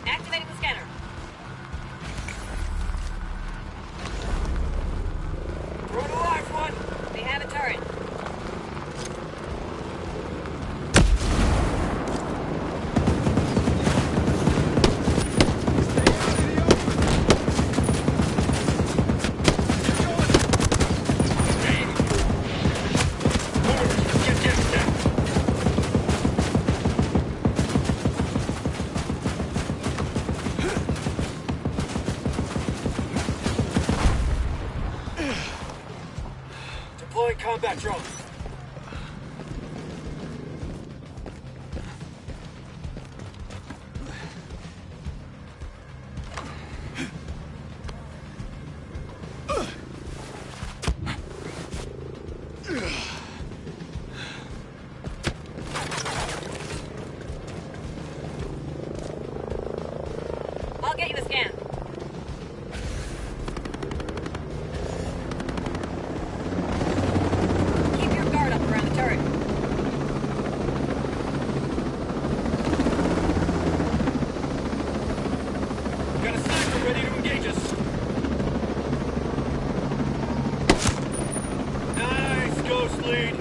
Activating the scanner. Throw the live one. They have a turret. Deploying combat drone. I'll get you a scan. Keep your guard up around the turret. Got a sniper ready to engage us. Nice ghost lead.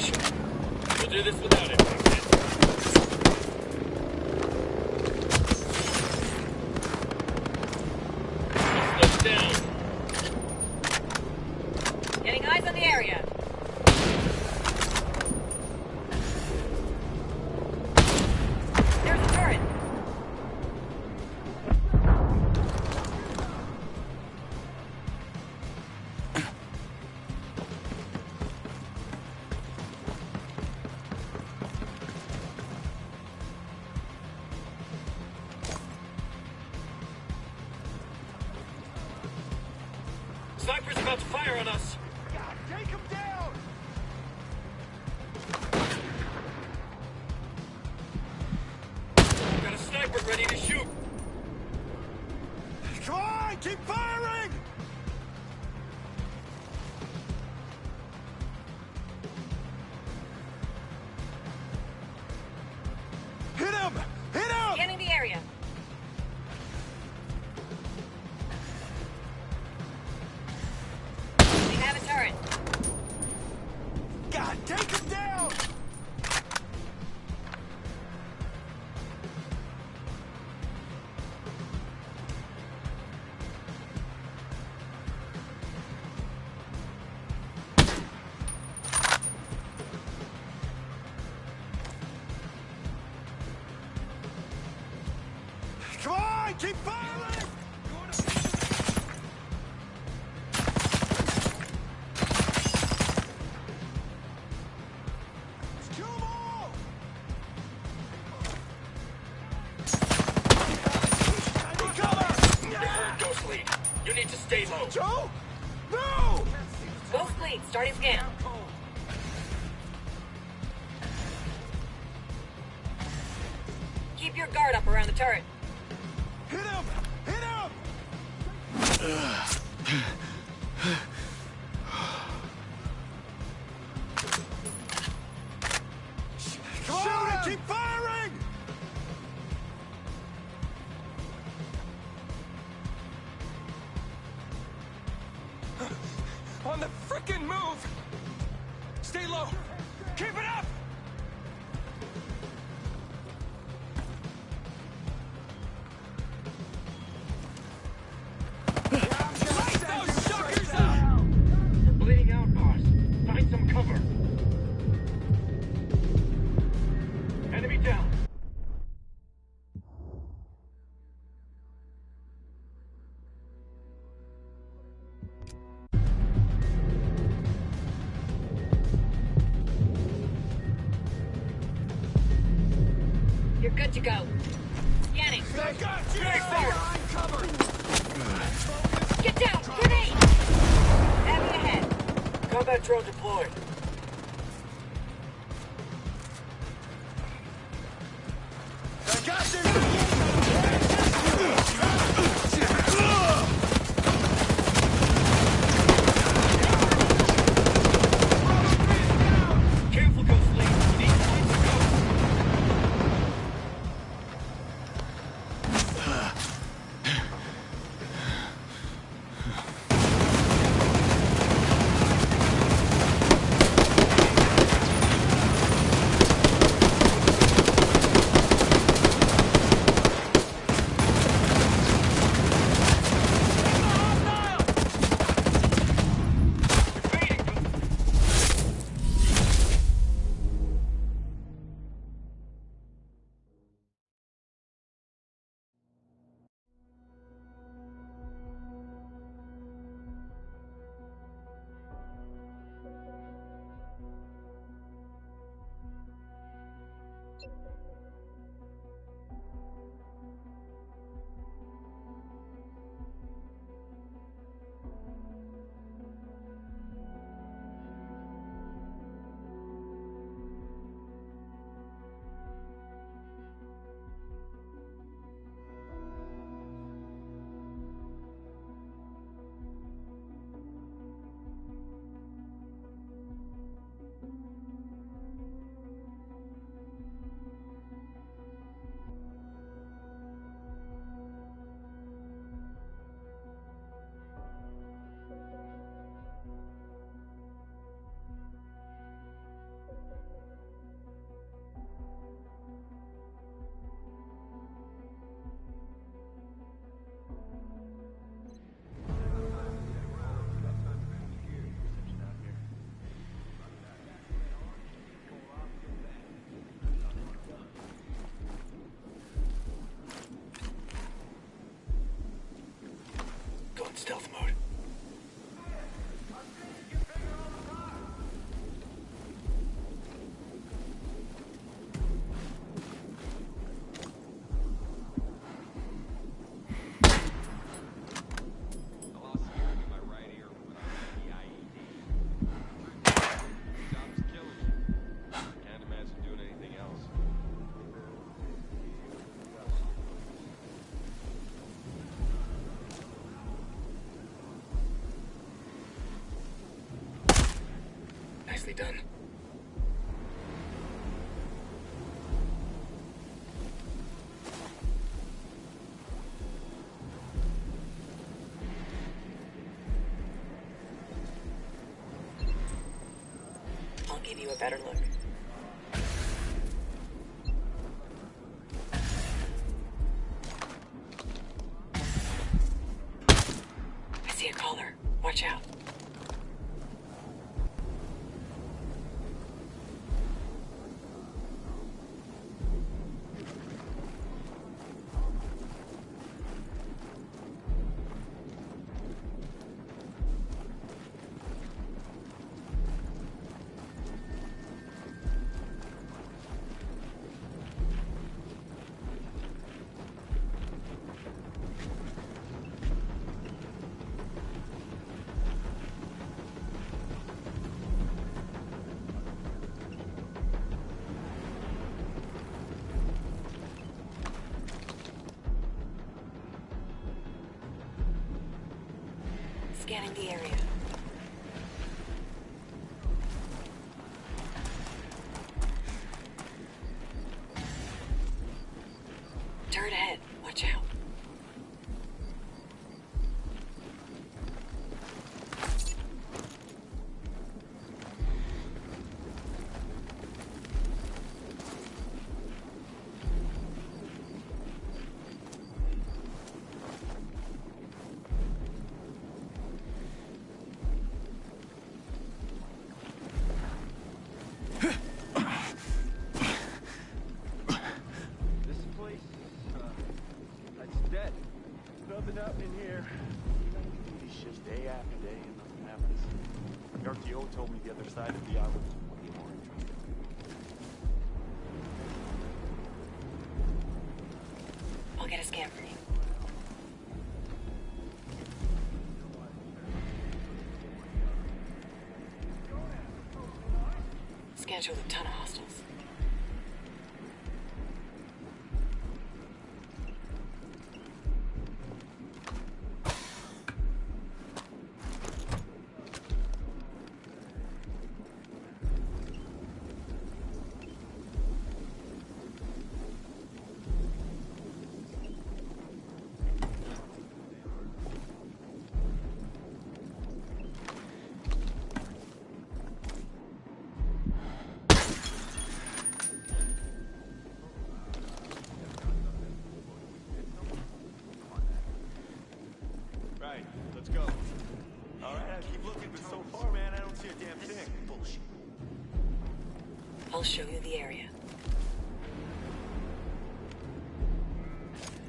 pressure. We'll do this without it. Slow down. Getting eyes on the area. There's a turret. Sniper's about to fire on us. Take him down! Got a sniper ready to shoot. Come on, keep firing! Hit him! Hit him! Scanning the area. They have a turret. God, take him down! Come on, keep firing! Kill them all! Need cover! Ghost lead. You need to stay low. Joe? No! Ghost lead, starting scan. Keep your guard up around the turret. Hit him! Hit him! Shoot it! Keep firing! On the frickin' move! Stay low! Keep it up! Light those suckers up! We're bleeding out, boss. Find some cover. Enemy down. You're good to go. Scanning. They got you! Very Stay far. behind cover! Get down! Grenade! Enemy ahead. Combat drone deployed. They got you! Careful, Ghost lead. You need points of cover. stealth mode. Nicely done. I'll give you a better look. I see a caller. Watch out. Scanning the area. Turret ahead. Watch out. Nothing happening here. These shifts day after day and nothing happens. The RTO told me the other side of the island was way more interesting. I'll get a scan for you. Scan shows a ton of hostiles. Right, let's go. All right, I keep looking, but so far, man, I don't see a damn thing. Bullshit. I'll show you the area.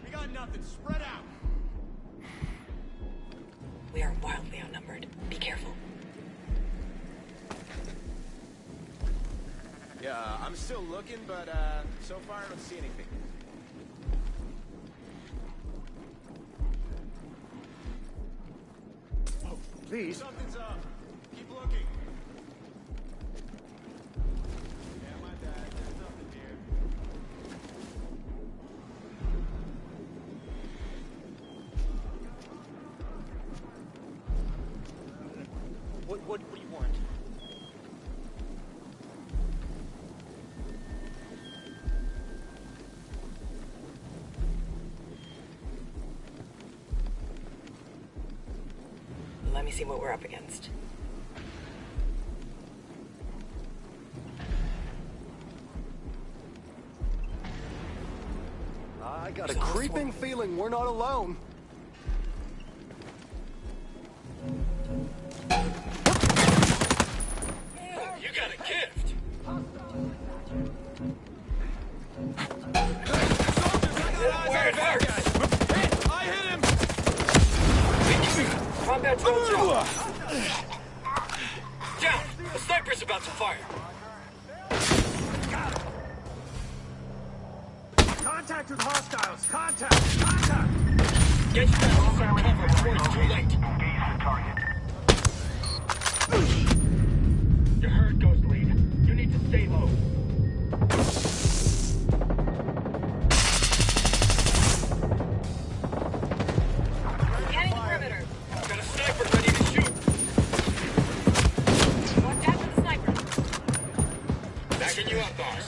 We got nothing. Spread out. We are wildly outnumbered. Be careful. Yeah, I'm still looking, but so far I don't see anything. Oh, please. Something's up. Keep looking. Yeah, my bad. There's nothing here. What do you want? Let me see what we're up against. I got a creeping feeling we're not alone. You got a gift! I hit him! Down! The sniper's about to fire! Contact with hostiles! Contact! Contact! Get your ass to some cover before it's too late. You're hurt, Ghost Lead. You need to stay low. Scanning the perimeter. Got a sniper ready to shoot. Watch out for the sniper. Backing you up, boss.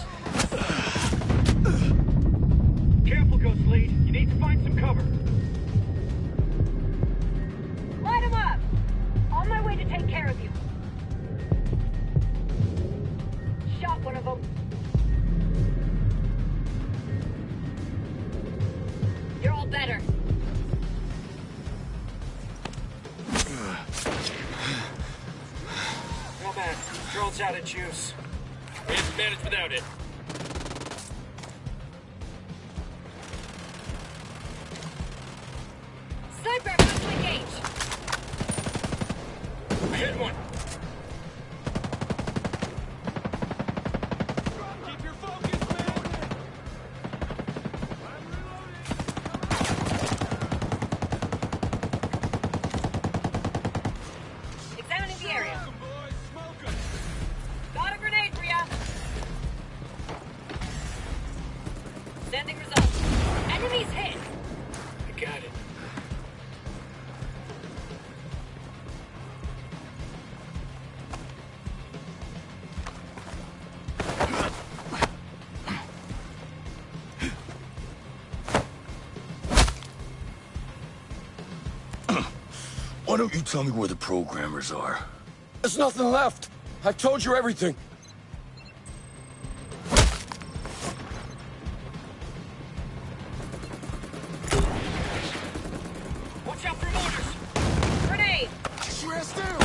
Careful, Ghost Lead. You need to find some cover. Light him up! On my way to take care of you. Shot one of them. You're all better. Not bad. Drone's out of juice. We have to manage without it. Sniper, about to engage. I hit one. Keep your focus, man! Examining the area. Got a grenade for ya. Sending results. Enemies hit. I got it. Why don't you tell me where the programmers are? There's nothing left. I told you everything. Watch out for mortars. Grenade. Swear still!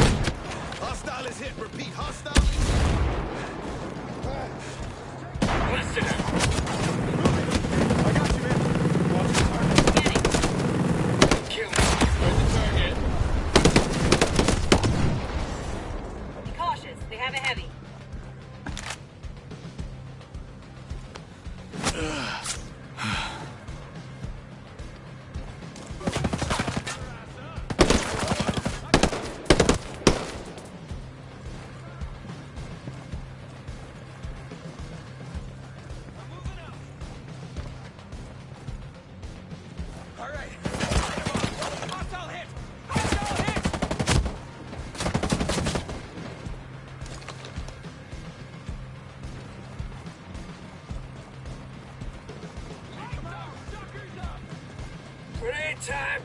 Hostile is hit. Repeat, hostile is Let's sit down. I got you, man. Watch the target. Scanning. Kill me. Where's the target? Be cautious. They have a heavy. All right. Hostile hit! Hostile hit! Come on, suckers up! Grenade time.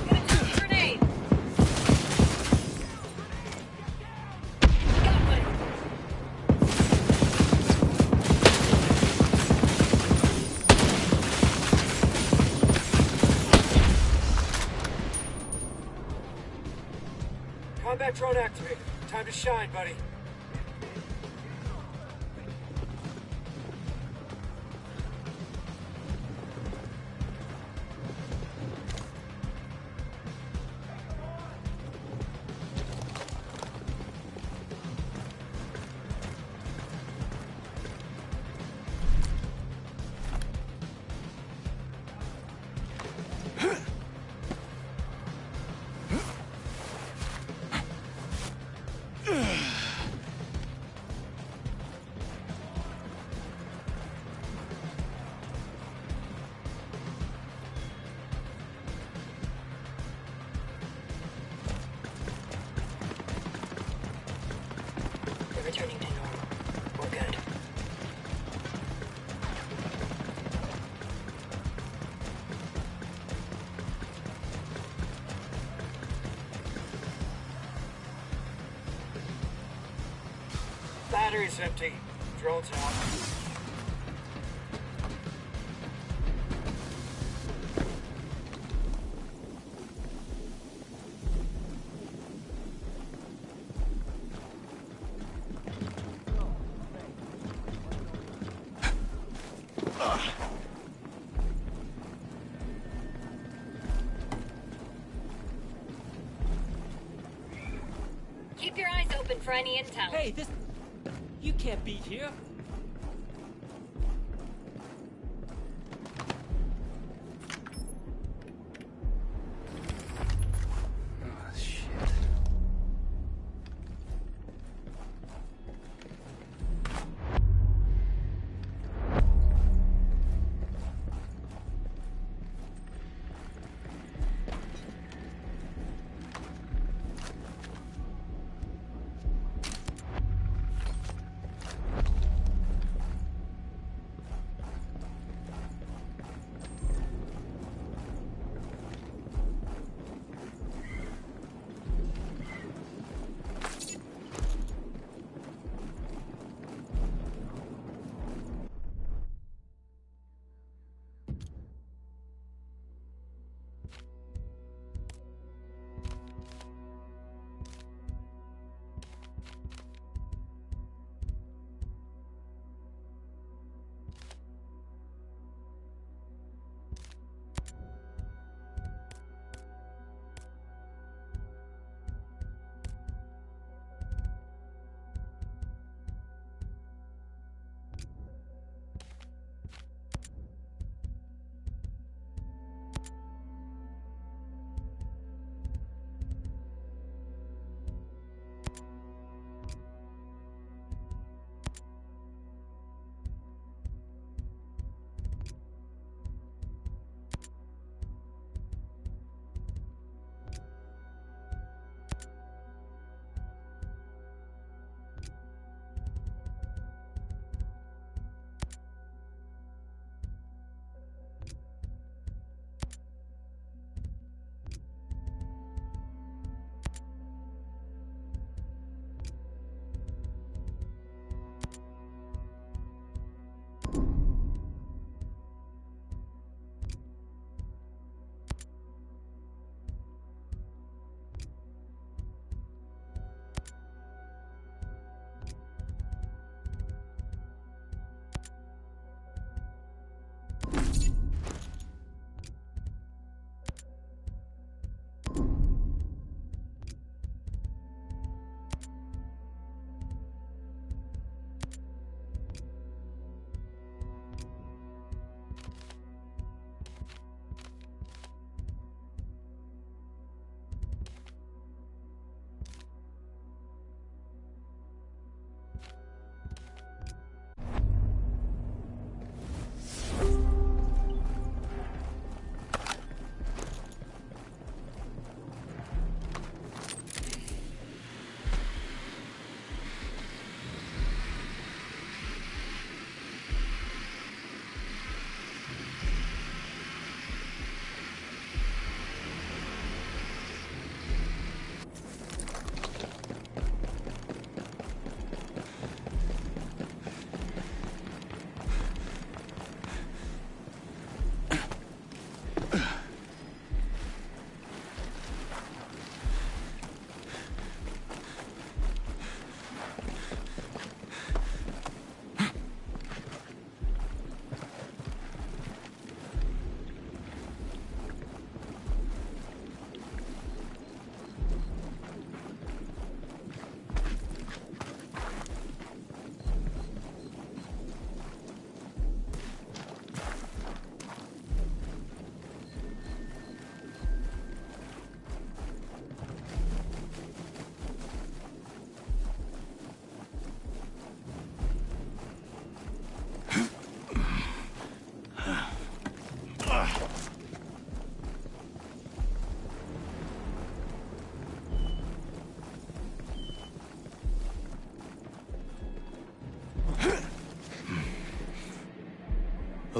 Gonna shoot a grenade. Got one. Combat drone activated. Time to shine, buddy. battery's empty. Drone's out. Keep your eyes open for any intel. Hey, this... You can't be here.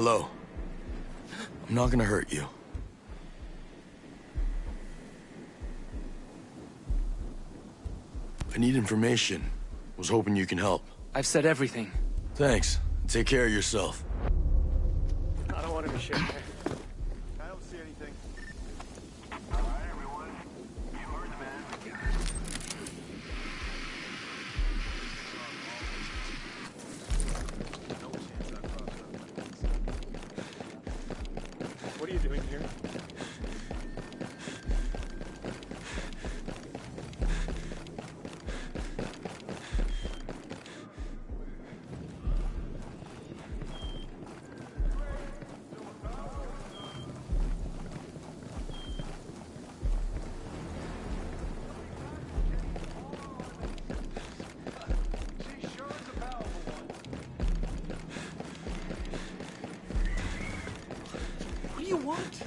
Hello. I'm not gonna hurt you. I need information. Was hoping you can help. I've said everything. Thanks. Take care of yourself. I don't want to be shit, man. I don't see anything. What are you doing here? What do you want?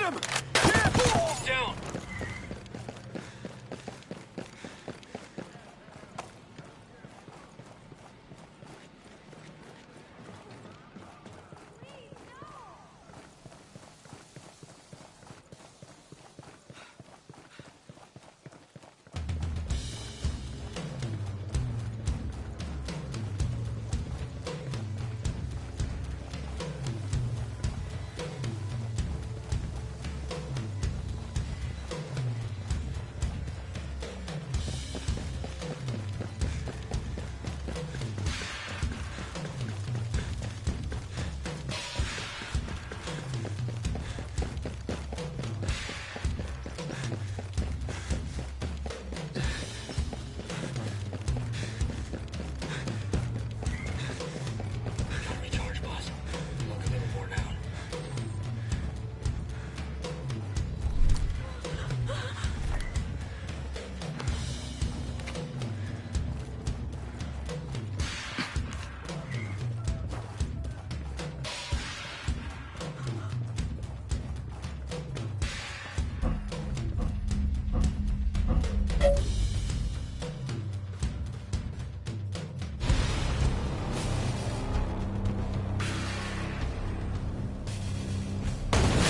him! He's down.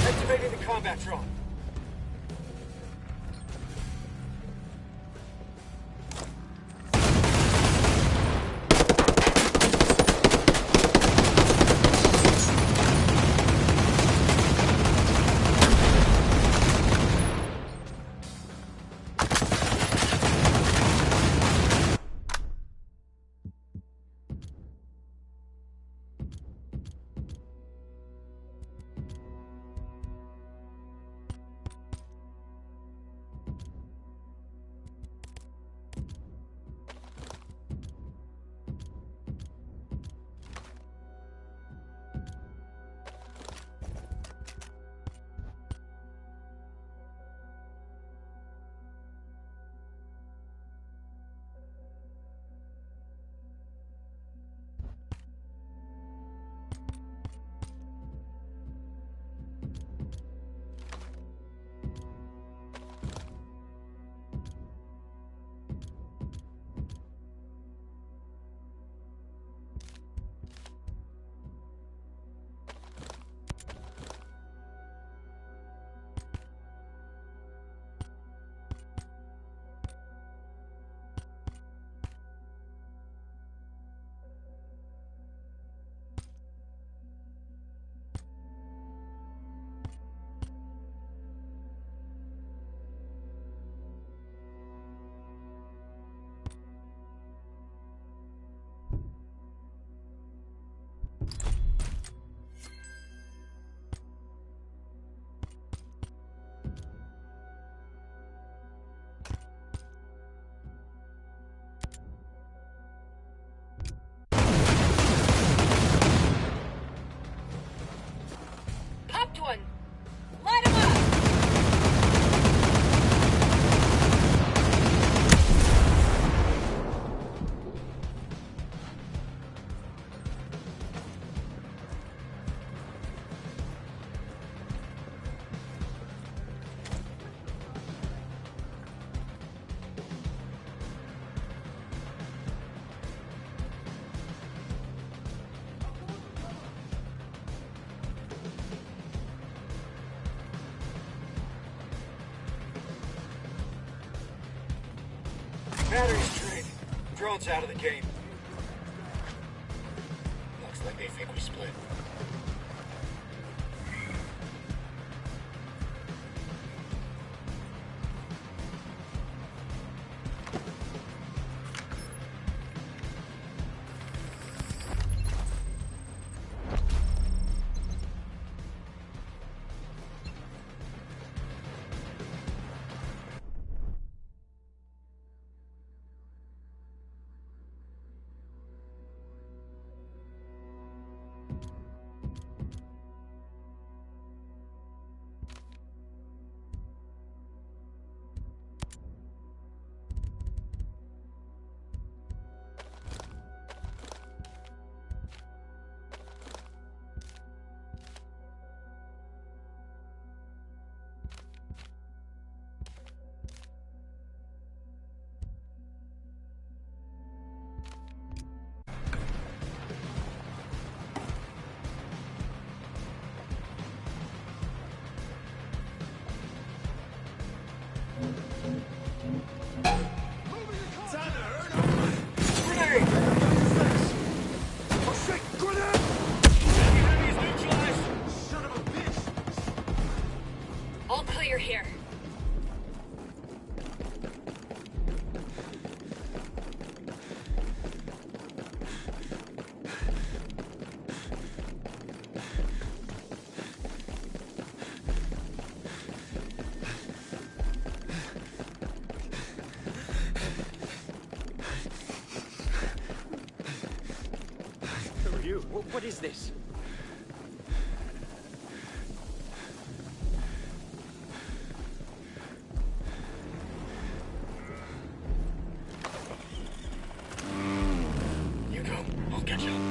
Activating the combat drone. Popped one. Light him up. Battery's drained. Drone's out of the game. Looks like they think we split. you're here. Who are you? What is this? You go. I'll catch up.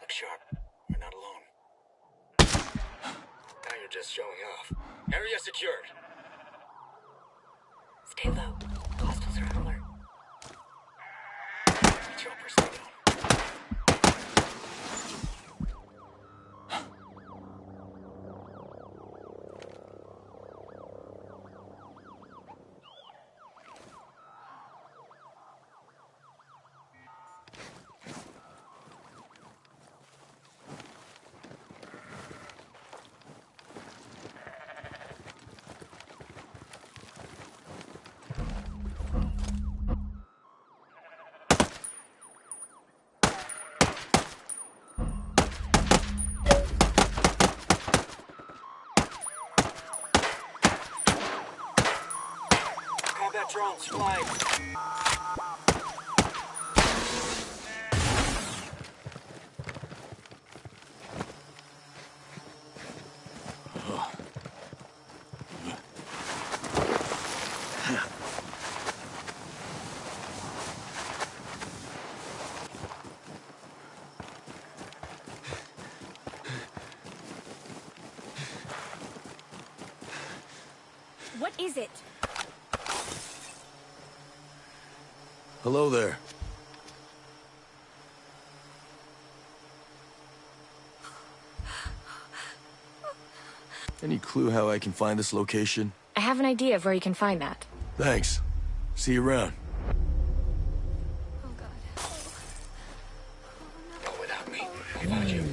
Sharp. We're not alone. Now you're just showing off. Area secured. Stay low. Hostiles are on alert. Chopper, stay down. Combat drones flying. What is it? Hello there. Any clue how I can find this location? I have an idea of where you can find that. Thanks. See you around. Oh, God. Go without me. I'll find you.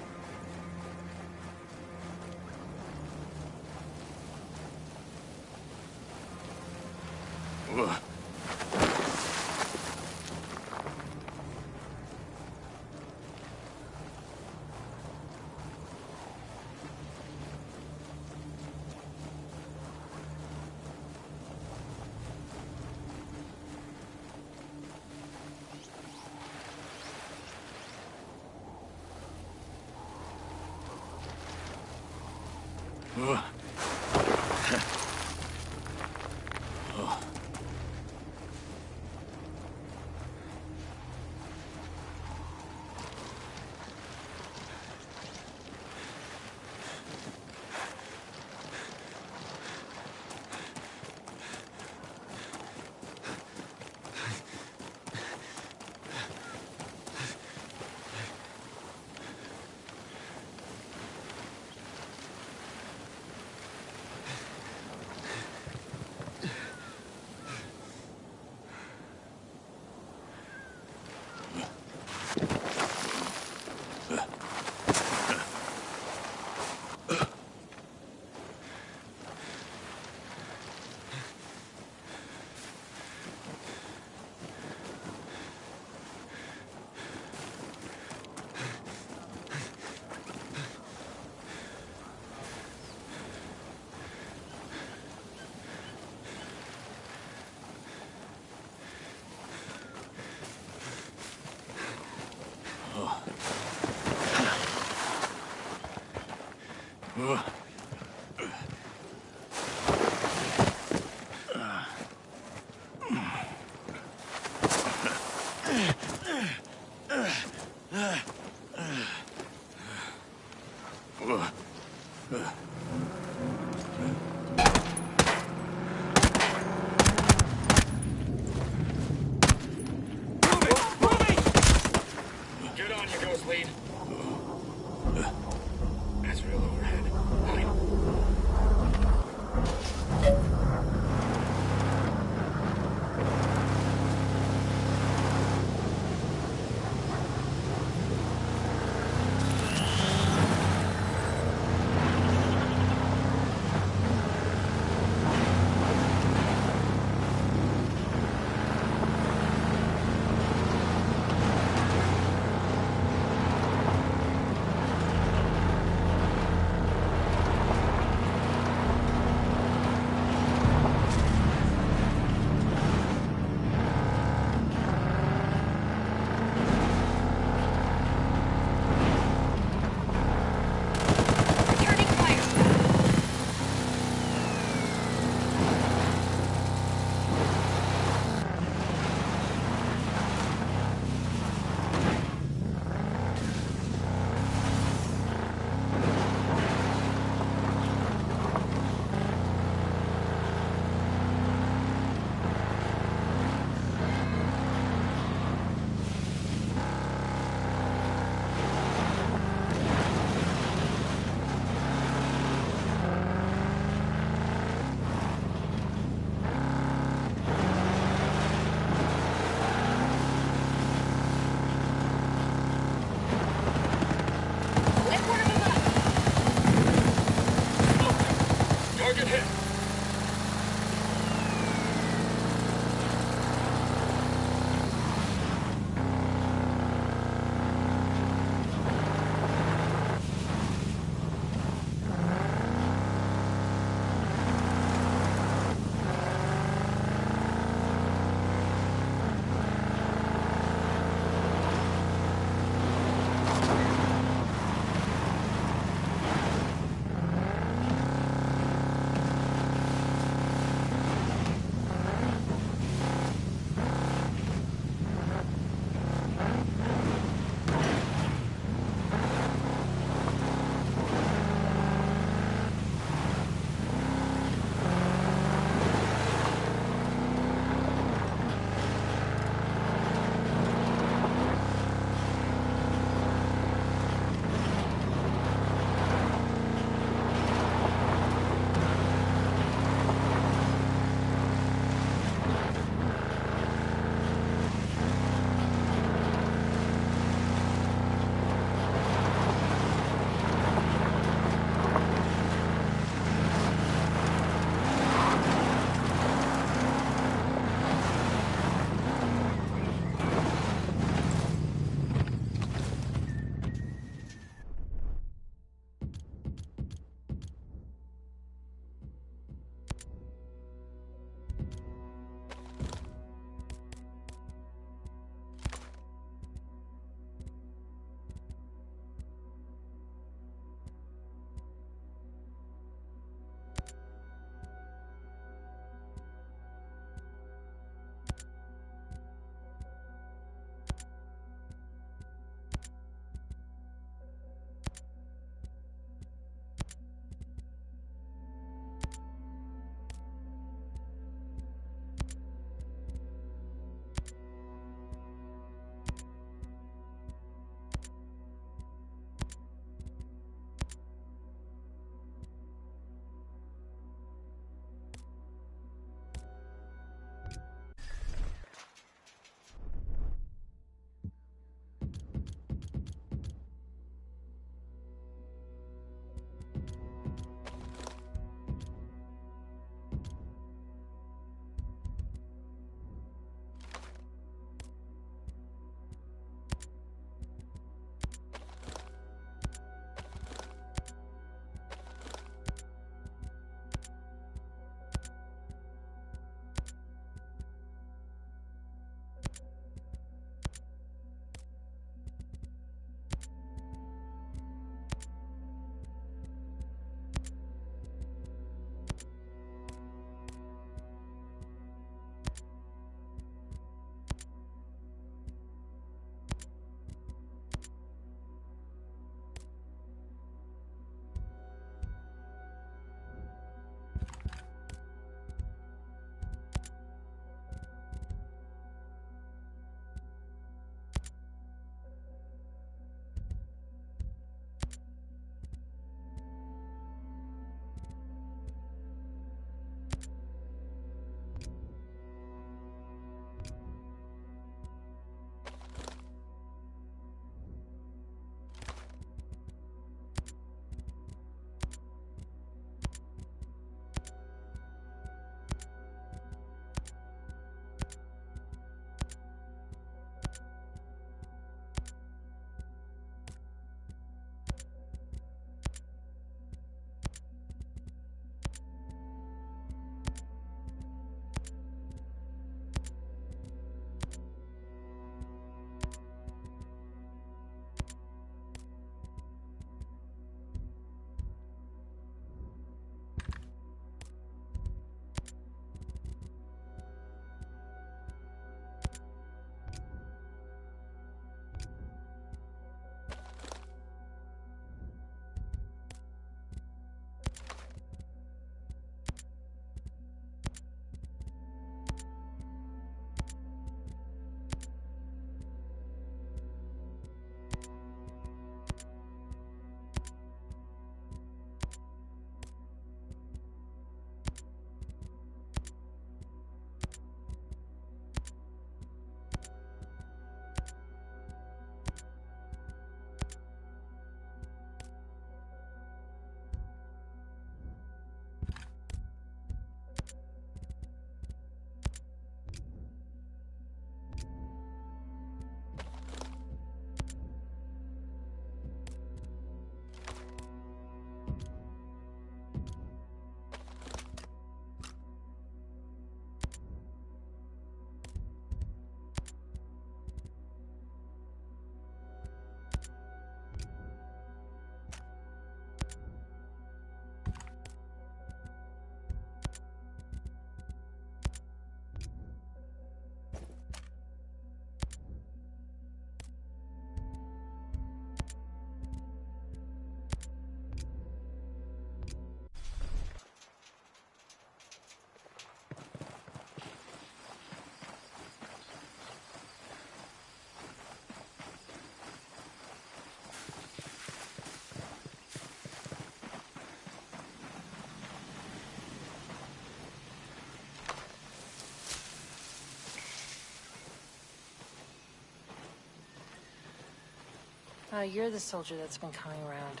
You're the soldier that's been coming around.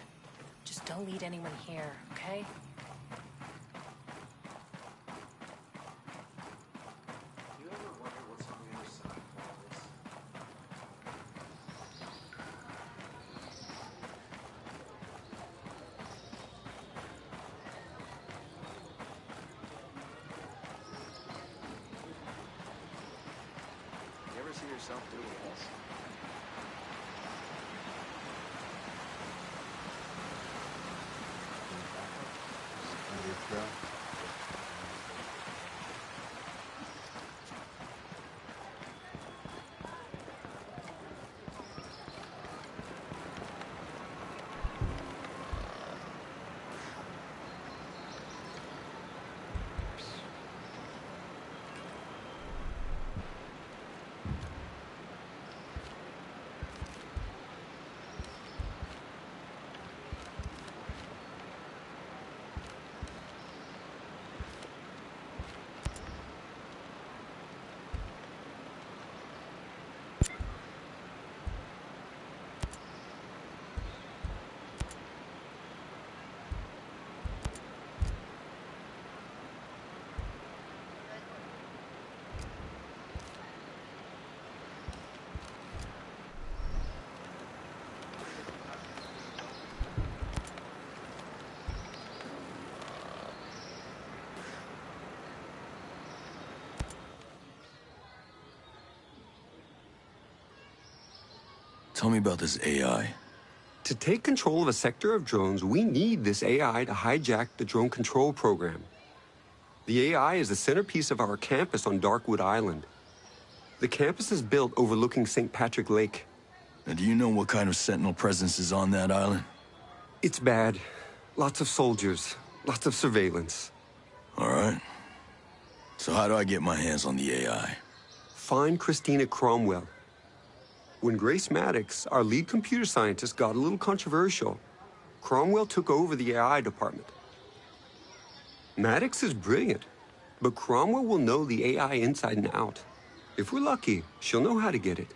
Just don't lead anyone here, okay? Do you ever wonder what's on the other side of all this? You ever see yourself doing this? Tell me about this AI. To take control of a sector of drones, we need this AI to hijack the drone control program. The AI is the centerpiece of our campus on Darkwood Island. The campus is built overlooking St. Patrick Lake. And do you know what kind of Sentinel presence is on that island? It's bad. Lots of soldiers, lots of surveillance. All right. So how do I get my hands on the AI? Find Christina Cromwell. When Grace Maddox, our lead computer scientist, got a little controversial, Cromwell took over the AI department. Maddox is brilliant, but Cromwell will know the AI inside and out. If we're lucky, she'll know how to get it.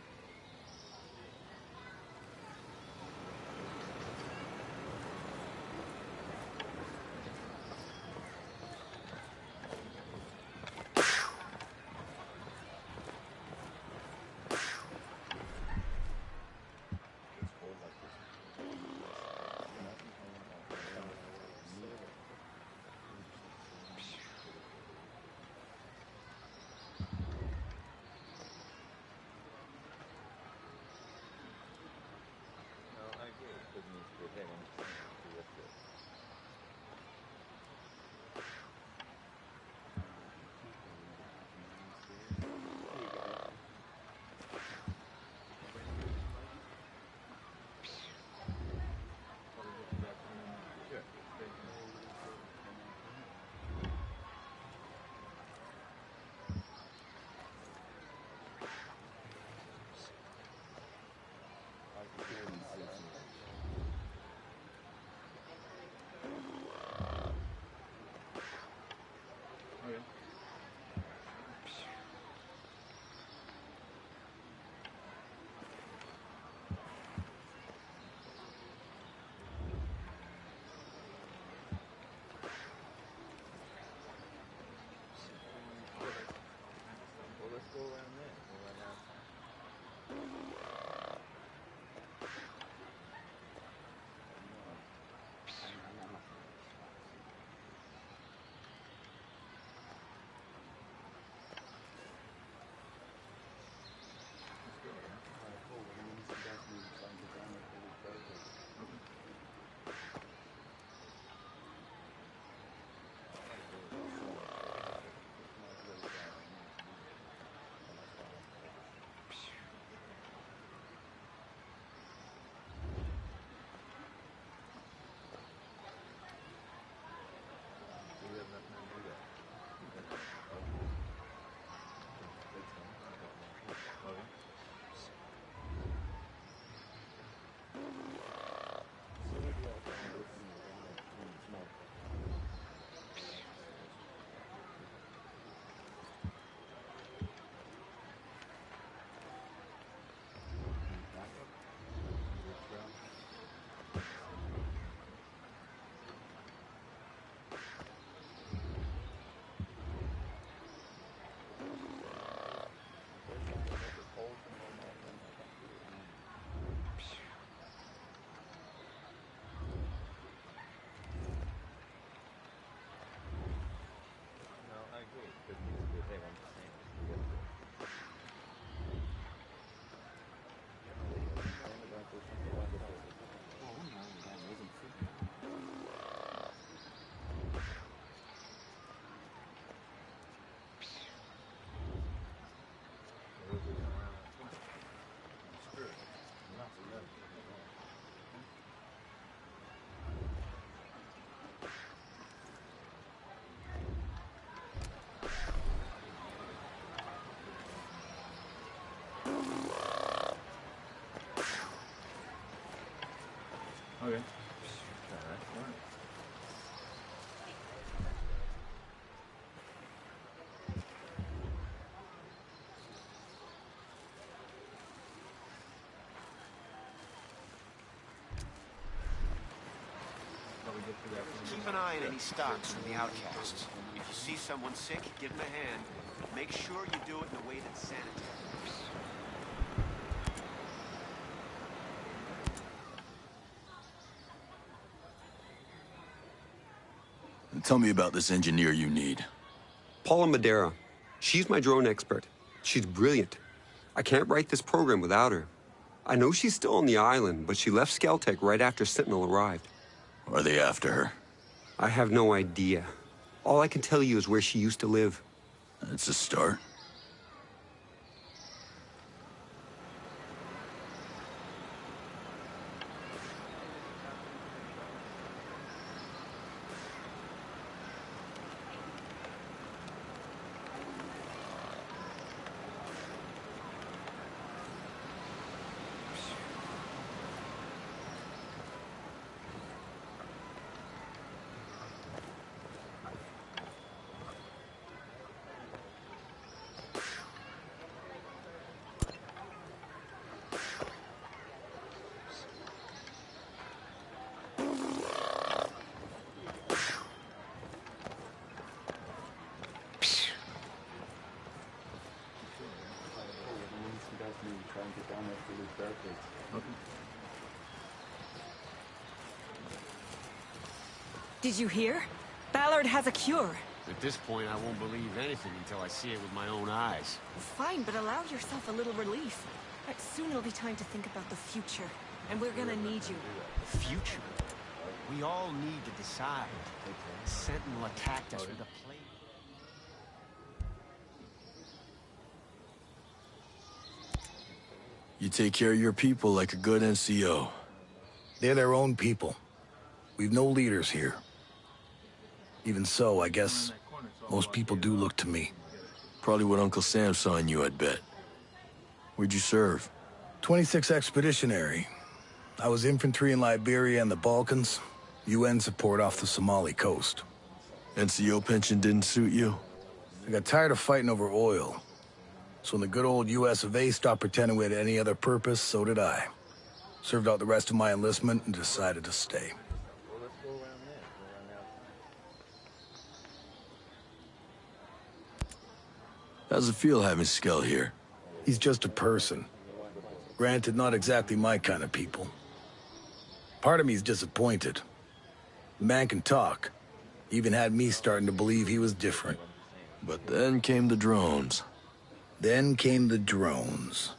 Okay. Keep an eye on any stocks from the outcasts. If you see someone sick, give them a hand. Make sure you do it in a way that's sanitary. Tell me about this engineer you need. Paula Madera. She's my drone expert. She's brilliant. I can't write this program without her. I know she's still on the island, but she left Skeltec right after Sentinel arrived. Are they after her? I have no idea. All I can tell you is where she used to live. That's a start. Did you hear? Ballard has a cure. At this point, I won't believe anything until I see it with my own eyes. Fine, but allow yourself a little relief. Soon it'll be time to think about the future. And we're gonna need you. The future? We all need to decide. Sentinel attacked us with a plane. You take care of your people like a good NCO. They're their own people. We've no leaders here. Even so, I guess most people do look to me. Probably what Uncle Sam saw in you, I'd bet. Where'd you serve? 26 Expeditionary. I was infantry in Liberia and the Balkans. UN support off the Somali coast. NCO pension didn't suit you? I got tired of fighting over oil. So when the good old US of A stopped pretending we had any other purpose, so did I. Served out the rest of my enlistment and decided to stay. How's it feel having Skell here? He's just a person. Granted, not exactly my kind of people. Part of me's disappointed. The man can talk. Even had me starting to believe he was different. But then came the drones. Then came the drones.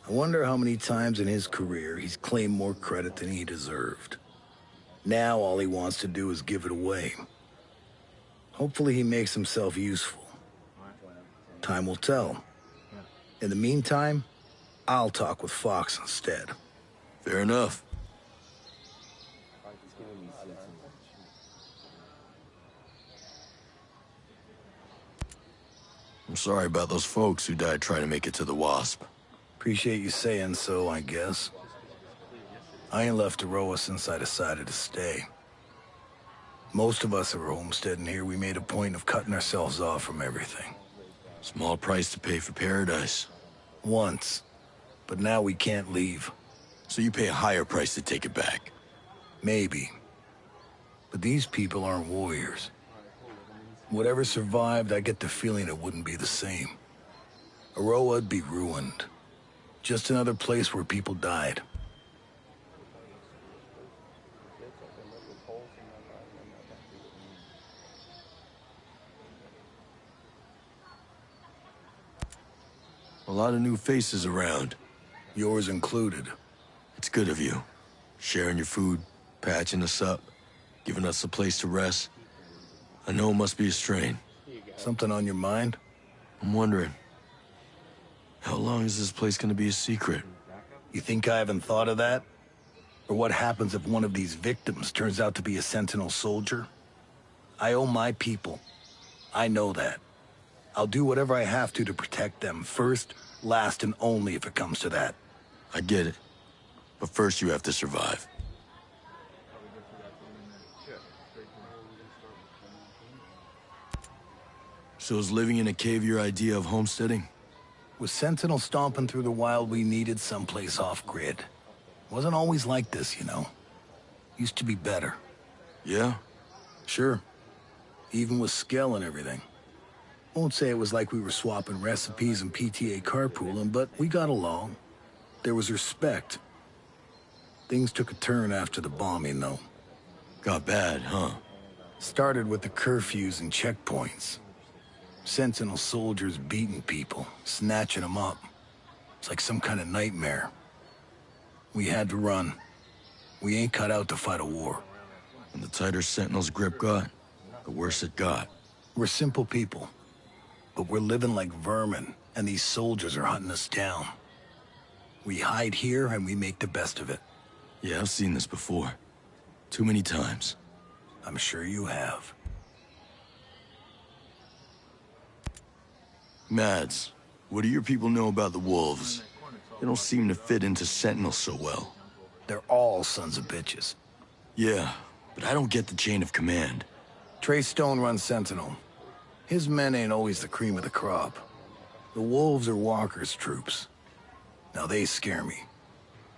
I wonder how many times in his career he's claimed more credit than he deserved. Now all he wants to do is give it away. Hopefully he makes himself useful. Time will tell. In the meantime, I'll talk with Fox instead. Fair enough. I'm sorry about those folks who died trying to make it to the Wasp. Appreciate you saying so, I guess. I ain't left Aroa since I decided to stay. Most of us who were homesteading here, we made a point of cutting ourselves off from everything. Small price to pay for paradise. Once. But now we can't leave. So you pay a higher price to take it back? Maybe. But these people aren't warriors. Whatever survived, I get the feeling it wouldn't be the same. Aroa'd be ruined. Just another place where people died. A lot of new faces around. Yours included. It's good of you. Sharing your food, patching us up, giving us a place to rest. I know it must be a strain. Something on your mind? I'm wondering, how long is this place gonna be a secret? You think I haven't thought of that? Or what happens if one of these victims turns out to be a Sentinel soldier? I owe my people. I know that. I'll do whatever I have to protect them. First, last, and only if it comes to that. I get it. But first you have to survive. So is living in a cave your idea of homesteading? With Sentinel stomping through the wild, we needed someplace off-grid. Wasn't always like this, you know. Used to be better. Yeah? Sure. Even with skill and everything. Won't say it was like we were swapping recipes and PTA carpooling, but we got along. There was respect. Things took a turn after the bombing, though. Got bad, huh? Started with the curfews and checkpoints. Sentinel soldiers beating people, snatching them up. It's like some kind of nightmare. We had to run. We ain't cut out to fight a war. And the tighter Sentinel's grip got, the worse it got. We're simple people. But we're living like vermin, and these soldiers are hunting us down. We hide here, and we make the best of it. Yeah, I've seen this before. Too many times. I'm sure you have. Mads, what do your people know about the wolves? They don't seem to fit into Sentinel so well. They're all sons of bitches. Yeah, but I don't get the chain of command. Trey Stone runs Sentinel. His men ain't always the cream of the crop. The wolves are Walker's troops. Now they scare me.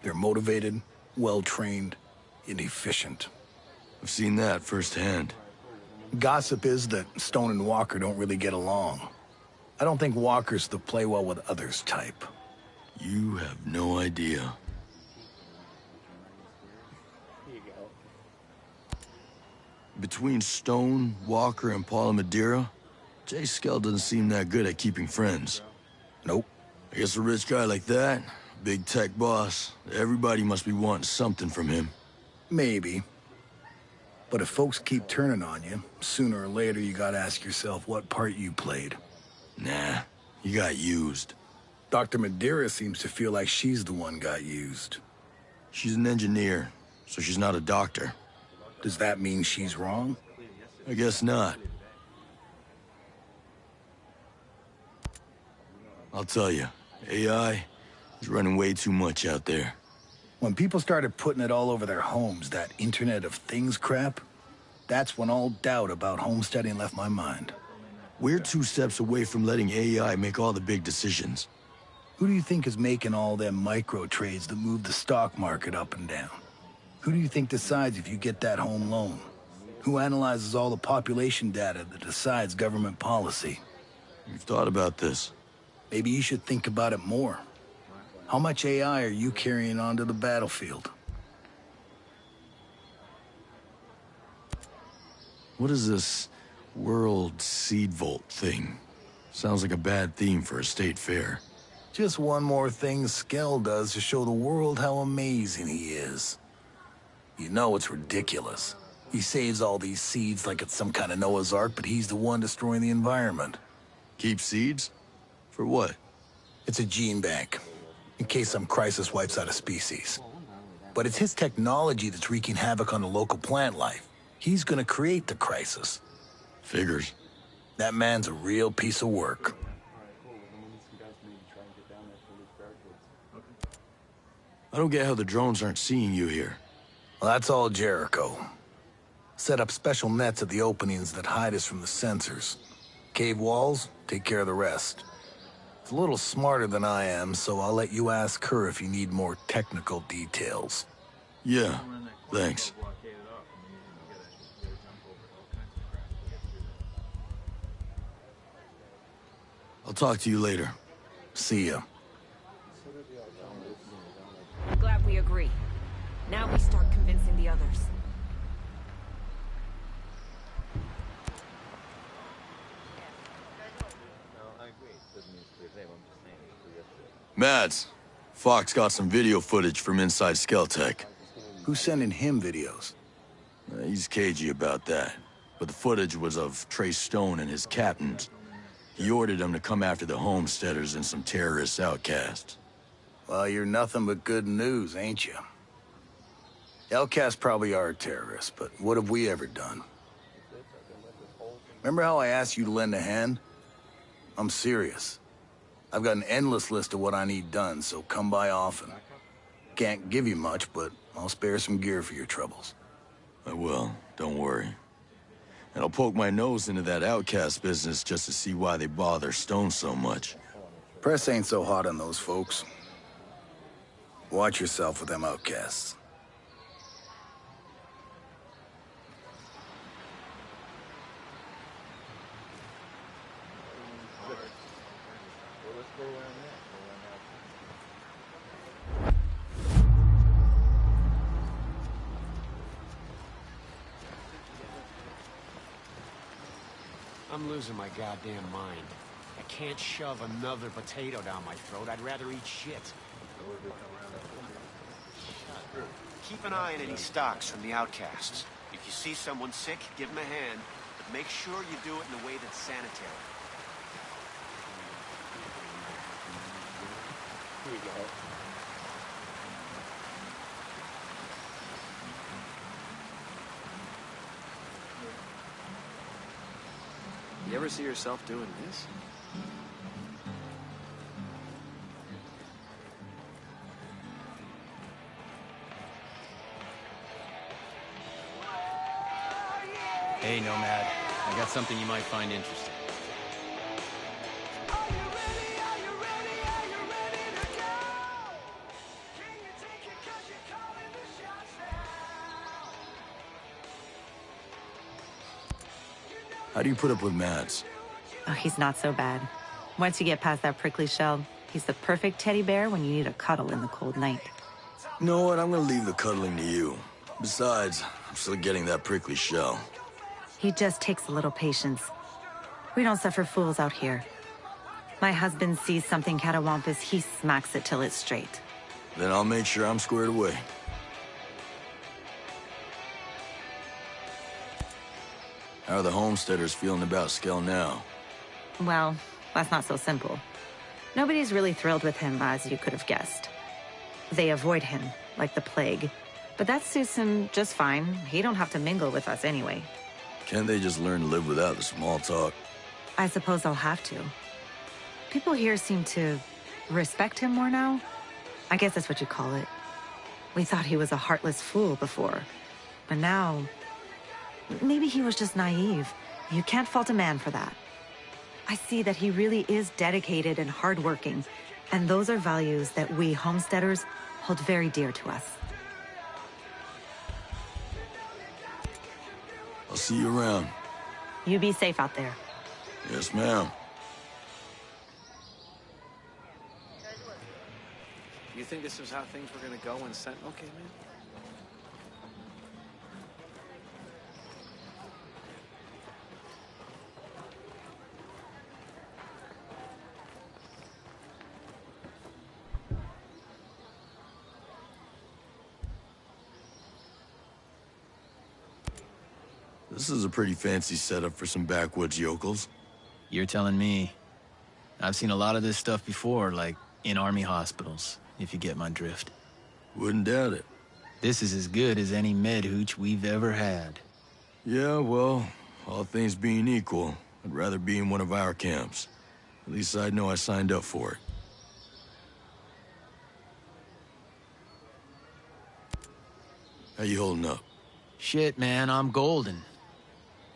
They're motivated, well-trained, and efficient. I've seen that firsthand. Gossip is that Stone and Walker don't really get along. I don't think Walker's the play well with others type. You have no idea. Here you go. Between Stone, Walker, and Paula Madeira, Jay Skell doesn't seem that good at keeping friends. Nope. I guess a rich guy like that, big tech boss, everybody must be wanting something from him. Maybe. But if folks keep turning on you, sooner or later you gotta ask yourself what part you played. Nah, you got used. Dr. Madeira seems to feel like she's the one got used. She's an engineer, so she's not a doctor. Does that mean she's wrong? I guess not. I'll tell you, AI is running way too much out there. When people started putting it all over their homes, that Internet of Things crap, that's when all doubt about homesteading left my mind. We're 2 steps away from letting AI make all the big decisions. Who do you think is making all them micro trades that move the stock market up and down? Who do you think decides if you get that home loan? Who analyzes all the population data that decides government policy? You've thought about this. Maybe you should think about it more. How much AI are you carrying onto the battlefield? What is this World Seed Vault thing? Sounds like a bad theme for a state fair. Just one more thing Skell does to show the world how amazing he is. You know it's ridiculous. He saves all these seeds like it's some kind of Noah's Ark, but he's the one destroying the environment. Keep seeds? For what? It's a gene bank, in case some crisis wipes out a species. But it's his technology that's wreaking havoc on the local plant life. He's gonna create the crisis. Figures. That man's a real piece of work. I don't get how the drones aren't seeing you here. Well, that's all Jericho. Set up special nets at the openings that hide us from the sensors. Cave walls, take care of the rest. It's a little smarter than I am, so I'll let you ask her if you need more technical details. Yeah, thanks. I'll talk to you later. See ya. Glad we agree. Now we start convincing the others. Mads, Fox got some video footage from inside Skeltech. Who's sending him videos? He's cagey about that. But the footage was of Trey Stone and his captains. He ordered them to come after the homesteaders and some terrorist outcasts. Well, you're nothing but good news, ain't you? Outcasts probably are terrorists, but what have we ever done? Remember how I asked you to lend a hand? I'm serious. I've got an endless list of what I need done, so come by often. Can't give you much, but I'll spare some gear for your troubles. I will, don't worry. And I'll poke my nose into that outcast business just to see why they bother Stone so much. Press ain't so hot on those folks. Watch yourself with them outcasts. I'm losing my goddamn mind. I can't shove another potato down my throat. I'd rather eat shit. Keep an eye on any stocks from the outcasts. If you see someone sick, give them a hand, but make sure you do it in a way that's sanitary. Here we go. You ever see yourself doing this? Hey, Nomad. I got something you might find interesting. How do you put up with Mads? Oh, he's not so bad. Once you get past that prickly shell, he's the perfect teddy bear when you need a cuddle in the cold night. You know what? I'm gonna leave the cuddling to you. Besides, I'm still getting that prickly shell. He just takes a little patience. We don't suffer fools out here. My husband sees something catawampus, he smacks it till it's straight. Then I'll make sure I'm squared away. How are the homesteaders feeling about Skell now? Well, that's not so simple. Nobody's really thrilled with him, as you could have guessed. They avoid him, like the plague. But that suits him just fine. He don't have to mingle with us anyway. Can't they just learn to live without the small talk? I suppose they'll have to. People here seem to respect him more now. I guess that's what you call it. We thought he was a heartless fool before. But now... maybe he was just naive. You can't fault a man for that. I see that he really is dedicated and hardworking, and those are values that we homesteaders hold very dear to us. I'll see you around. You be safe out there. Yes, ma'am. You think this is how things were gonna go when Sentinel came in? This is a pretty fancy setup for some backwoods yokels. You're telling me. I've seen a lot of this stuff before, like in army hospitals, if you get my drift. Wouldn't doubt it. This is as good as any med hooch we've ever had. Yeah, well, all things being equal, I'd rather be in one of our camps. At least I'd know I signed up for it. How you holding up? Shit, man, I'm golden.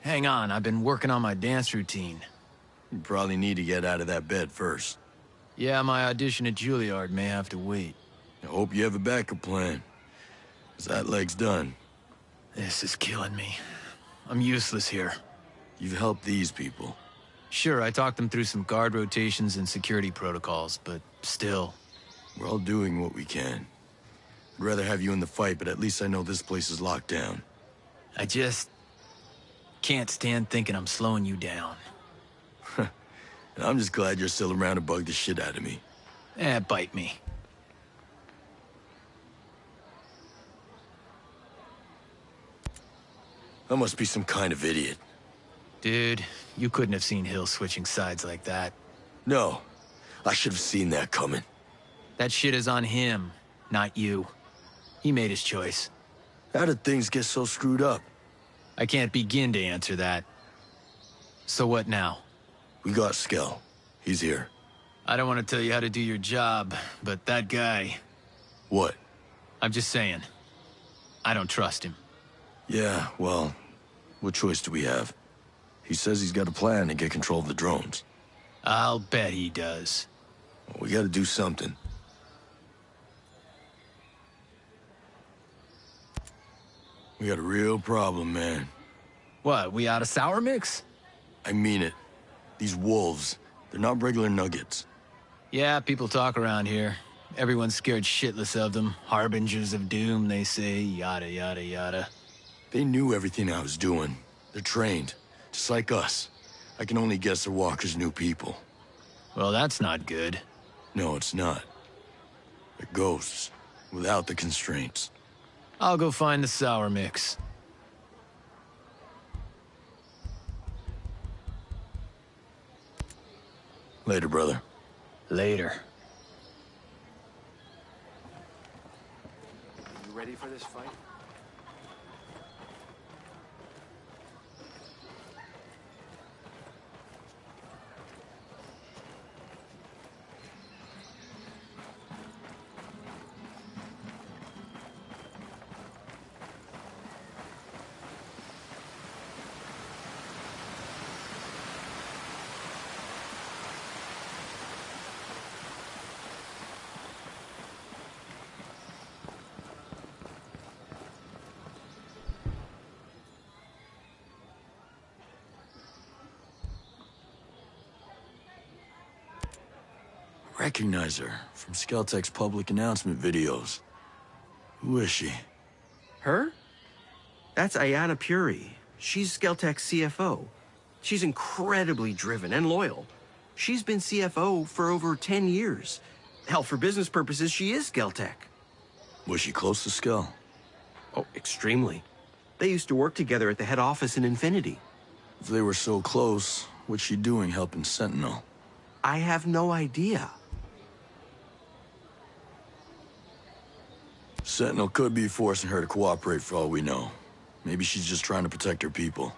Hang on, I've been working on my dance routine. You probably need to get out of that bed first. Yeah, my audition at Juilliard may have to wait. I hope you have a backup plan. 'Cause that leg's done. This is killing me. I'm useless here. You've helped these people. Sure, I talked them through some guard rotations and security protocols, but still. We're all doing what we can. I'd rather have you in the fight, but at least I know this place is locked down. I just can't stand thinking I'm slowing you down. And I'm just glad you're still around to bug the shit out of me. Bite me. I must be some kind of idiot. Dude, you couldn't have seen Hill switching sides like that. No, I should have seen that coming. That shit is on him, not you. He made his choice. How did things get so screwed up? I can't begin to answer that. So what now? We got Skell. He's here. I don't want to tell you how to do your job, but that guy... What? I'm just saying. I don't trust him. Yeah, well, what choice do we have? He says he's got a plan to get control of the drones. I'll bet he does. Well, we gotta do something. We got a real problem, man. What, we out of sour mix? I mean it. These wolves, they're not regular nuggets. Yeah, people talk around here. Everyone's scared shitless of them. Harbingers of doom, they say, yada, yada, yada. They knew everything I was doing. They're trained, just like us. I can only guess the walkers knew people. Well, that's not good. No, it's not. They're ghosts, without the constraints. I'll go find the sour mix. Later, brother. Later. You ready for this fight? Recognize her from Skeltech's public announcement videos. Who is she? Her? That's Ayanna Puri. She's Skeltech's CFO. She's incredibly driven and loyal. She's been CFO for over 10 years. Hell, for business purposes, she is Skeltech. Was she close to Skell? Oh, extremely. They used to work together at the head office in Infinity. If they were so close, what's she doing helping Sentinel? I have no idea. Sentinel could be forcing her to cooperate for all we know. Maybe she's just trying to protect her people.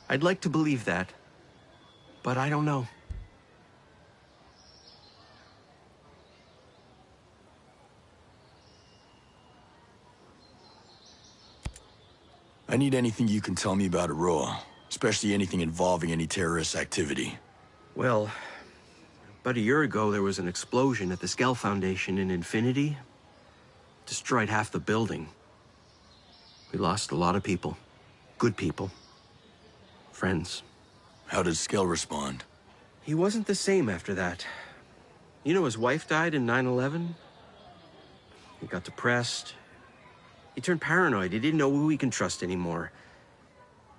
I'd like to believe that, but I don't know. I need anything you can tell me about Aroa, especially anything involving any terrorist activity. Well, about a year ago, there was an explosion at the Skell Foundation in Infinity. Destroyed half the building. We lost a lot of people. Good people. Friends. How did Skell respond? He wasn't the same after that. You know, his wife died in 9/11. He got depressed. He turned paranoid. He didn't know who he can trust anymore.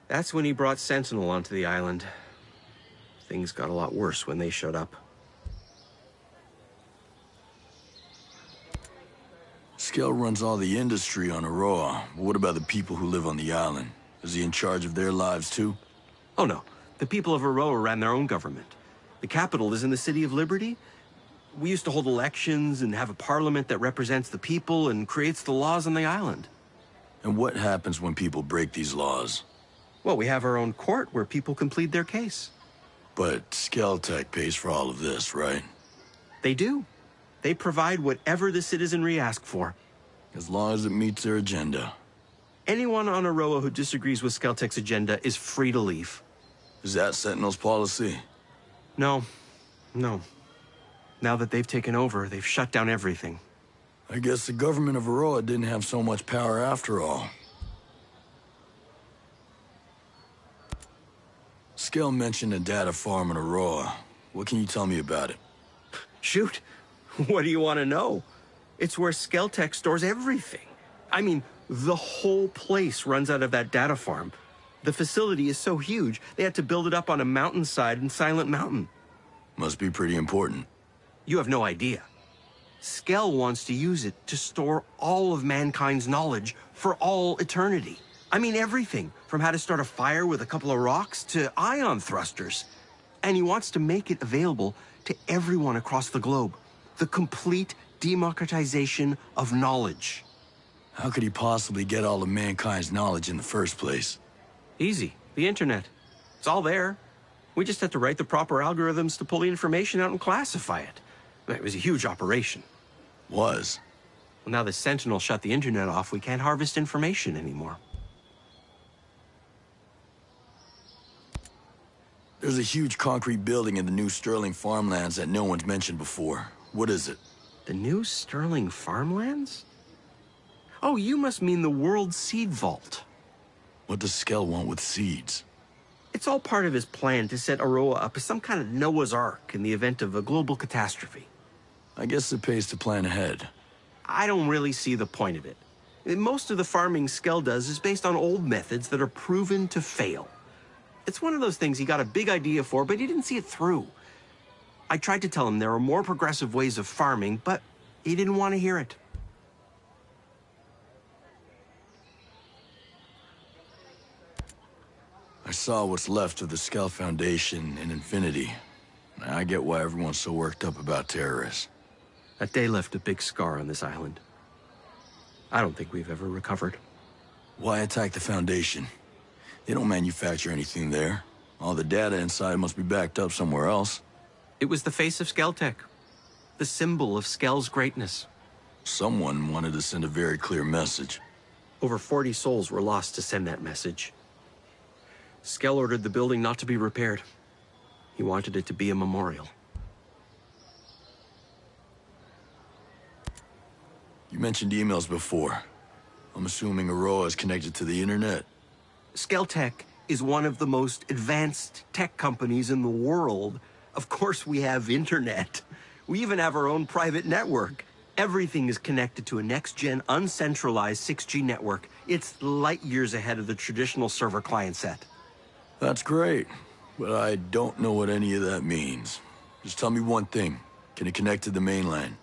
That's when he brought Sentinel onto the island. Things got a lot worse when they showed up. Skell runs all the industry on Aroa. What about the people who live on the island? Is he in charge of their lives too? Oh no, the people of Aroa ran their own government. The capital is in the City of Liberty. We used to hold elections and have a parliament that represents the people and creates the laws on the island. And what happens when people break these laws? Well, we have our own court where people can plead their case. But Skeltech pays for all of this, right? They do. They provide whatever the citizenry ask for. As long as it meets their agenda. Anyone on Aroa who disagrees with Skeltech's agenda is free to leave. Is that Sentinel's policy? No. No. Now that they've taken over, they've shut down everything. I guess the government of Aroa didn't have so much power after all. Skell mentioned a data farm in Aroa. What can you tell me about it? Shoot. What do you want to know? It's where Skeltech stores everything. I mean, the whole place runs out of that data farm. The facility is so huge, they had to build it up on a mountainside in Silent Mountain. Must be pretty important. You have no idea. Skell wants to use it to store all of mankind's knowledge for all eternity. I mean everything, from how to start a fire with a couple of rocks to ion thrusters. And he wants to make it available to everyone across the globe. The complete democratization of knowledge. How could he possibly get all of mankind's knowledge in the first place? Easy. The internet. It's all there. We just had to write the proper algorithms to pull the information out and classify it. It was a huge operation. Was? Well, now the Sentinel shut the internet off, we can't harvest information anymore. There's a huge concrete building in the new Sterling farmlands that no one's mentioned before. What is it? The new Sterling farmlands? Oh, you must mean the World Seed Vault. What does Skell want with seeds? It's all part of his plan to set Aroa up as some kind of Noah's Ark in the event of a global catastrophe. I guess it pays to plan ahead. I don't really see the point of it. Most of the farming Skell does is based on old methods that are proven to fail. It's one of those things he got a big idea for, but he didn't see it through. I tried to tell him there are more progressive ways of farming, but he didn't want to hear it. I saw what's left of the Skell Foundation in Infinity. I get why everyone's so worked up about terrorists. That day left a big scar on this island. I don't think we've ever recovered. Why attack the Foundation? They don't manufacture anything there. All the data inside must be backed up somewhere else. It was the face of Skelltech. The symbol of Skell's greatness. Someone wanted to send a very clear message. Over 40 souls were lost to send that message. Skell ordered the building not to be repaired. He wanted it to be a memorial. You mentioned emails before. I'm assuming Aroa is connected to the internet. Skelltech is one of the most advanced tech companies in the world. Of course we have internet. We even have our own private network. Everything is connected to a next-gen, uncentralized 6G network. It's light years ahead of the traditional server client set. That's great, but I don't know what any of that means. Just tell me one thing. Can it connect to the mainland?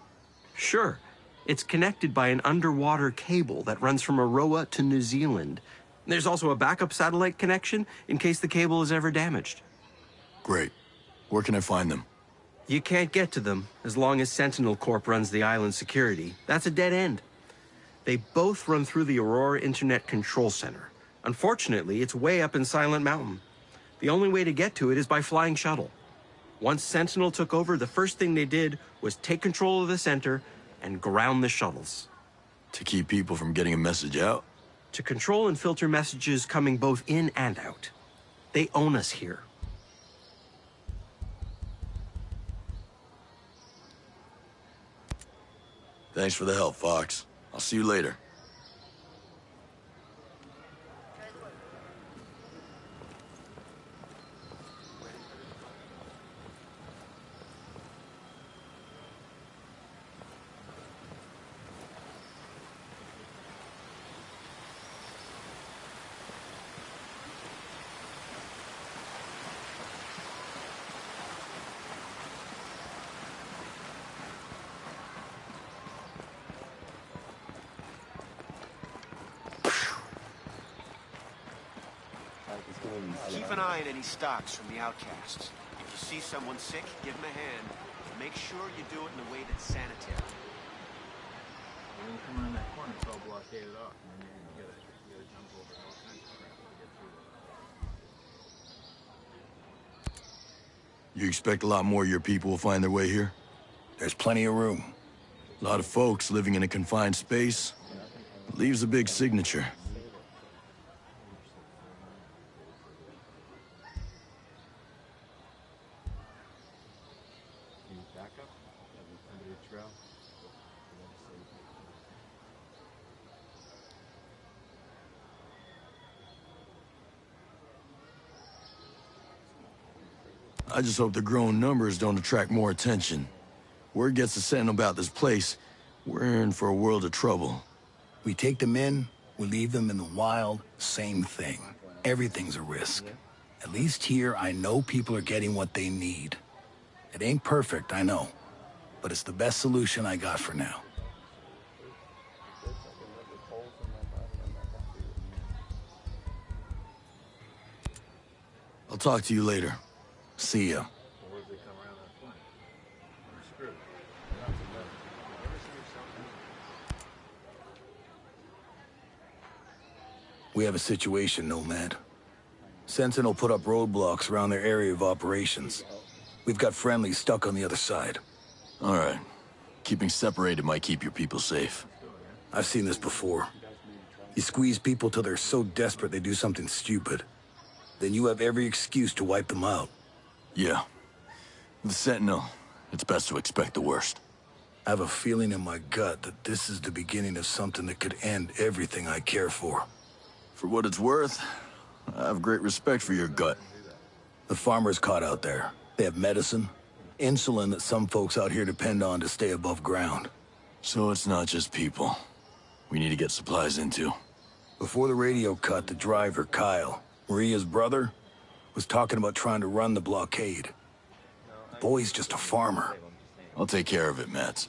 Sure. It's connected by an underwater cable that runs from Aroa to New Zealand. There's also a backup satellite connection in case the cable is ever damaged. Great. Where can I find them? You can't get to them as long as Sentinel Corp runs the island security. That's a dead end. They both run through the Aurora Internet Control Center. Unfortunately, it's way up in Silent Mountain. The only way to get to it is by flying shuttle. Once Sentinel took over, the first thing they did was take control of the center and ground the shuttles. To keep people from getting a message out? To control and filter messages coming both in and out. They own us here. Thanks for the help, Fox. I'll see you later. Keep an eye on any stocks from the outcasts. If you see someone sick, give them a hand. Make sure you do it in a way that's sanitary. When you come around that corner, it's all blockaded off, and then you gotta jump over all kinds of crap to get through that. You expect a lot more of your people will find their way here? There's plenty of room. A lot of folks living in a confined space. It leaves a big signature. I just hope the growing numbers don't attract more attention. Word gets to Sentinel about this place, we're in for a world of trouble. We take them in, we leave them in the wild, same thing. Everything's a risk. At least here, I know people are getting what they need. It ain't perfect, I know, but it's the best solution I got for now. I'll talk to you later. See ya. We have a situation, Nomad. Sentinel put up roadblocks around their area of operations. We've got friendlies stuck on the other side. All right. Keeping separated might keep your people safe. I've seen this before. You squeeze people till they're so desperate they do something stupid. Then you have every excuse to wipe them out. Yeah. With Sentinel, it's best to expect the worst. I have a feeling in my gut that this is the beginning of something that could end everything I care for. For what it's worth, I have great respect for your gut. The farmers caught out there. They have medicine, insulin that some folks out here depend on to stay above ground. So it's not just people. We need to get supplies into. Before the radio cut, the driver, Kyle, Maria's brother, was talking about trying to run the blockade. The boy's just a farmer. I'll take care of it, Matt.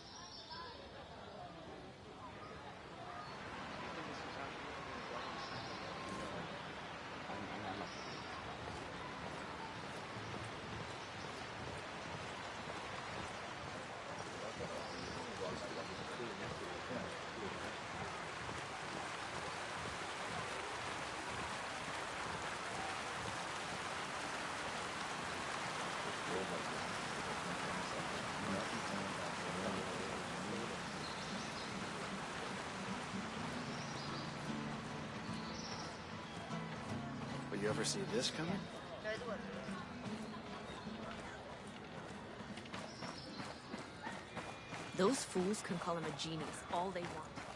Will you ever see this coming? Those fools can call him a genius all they want.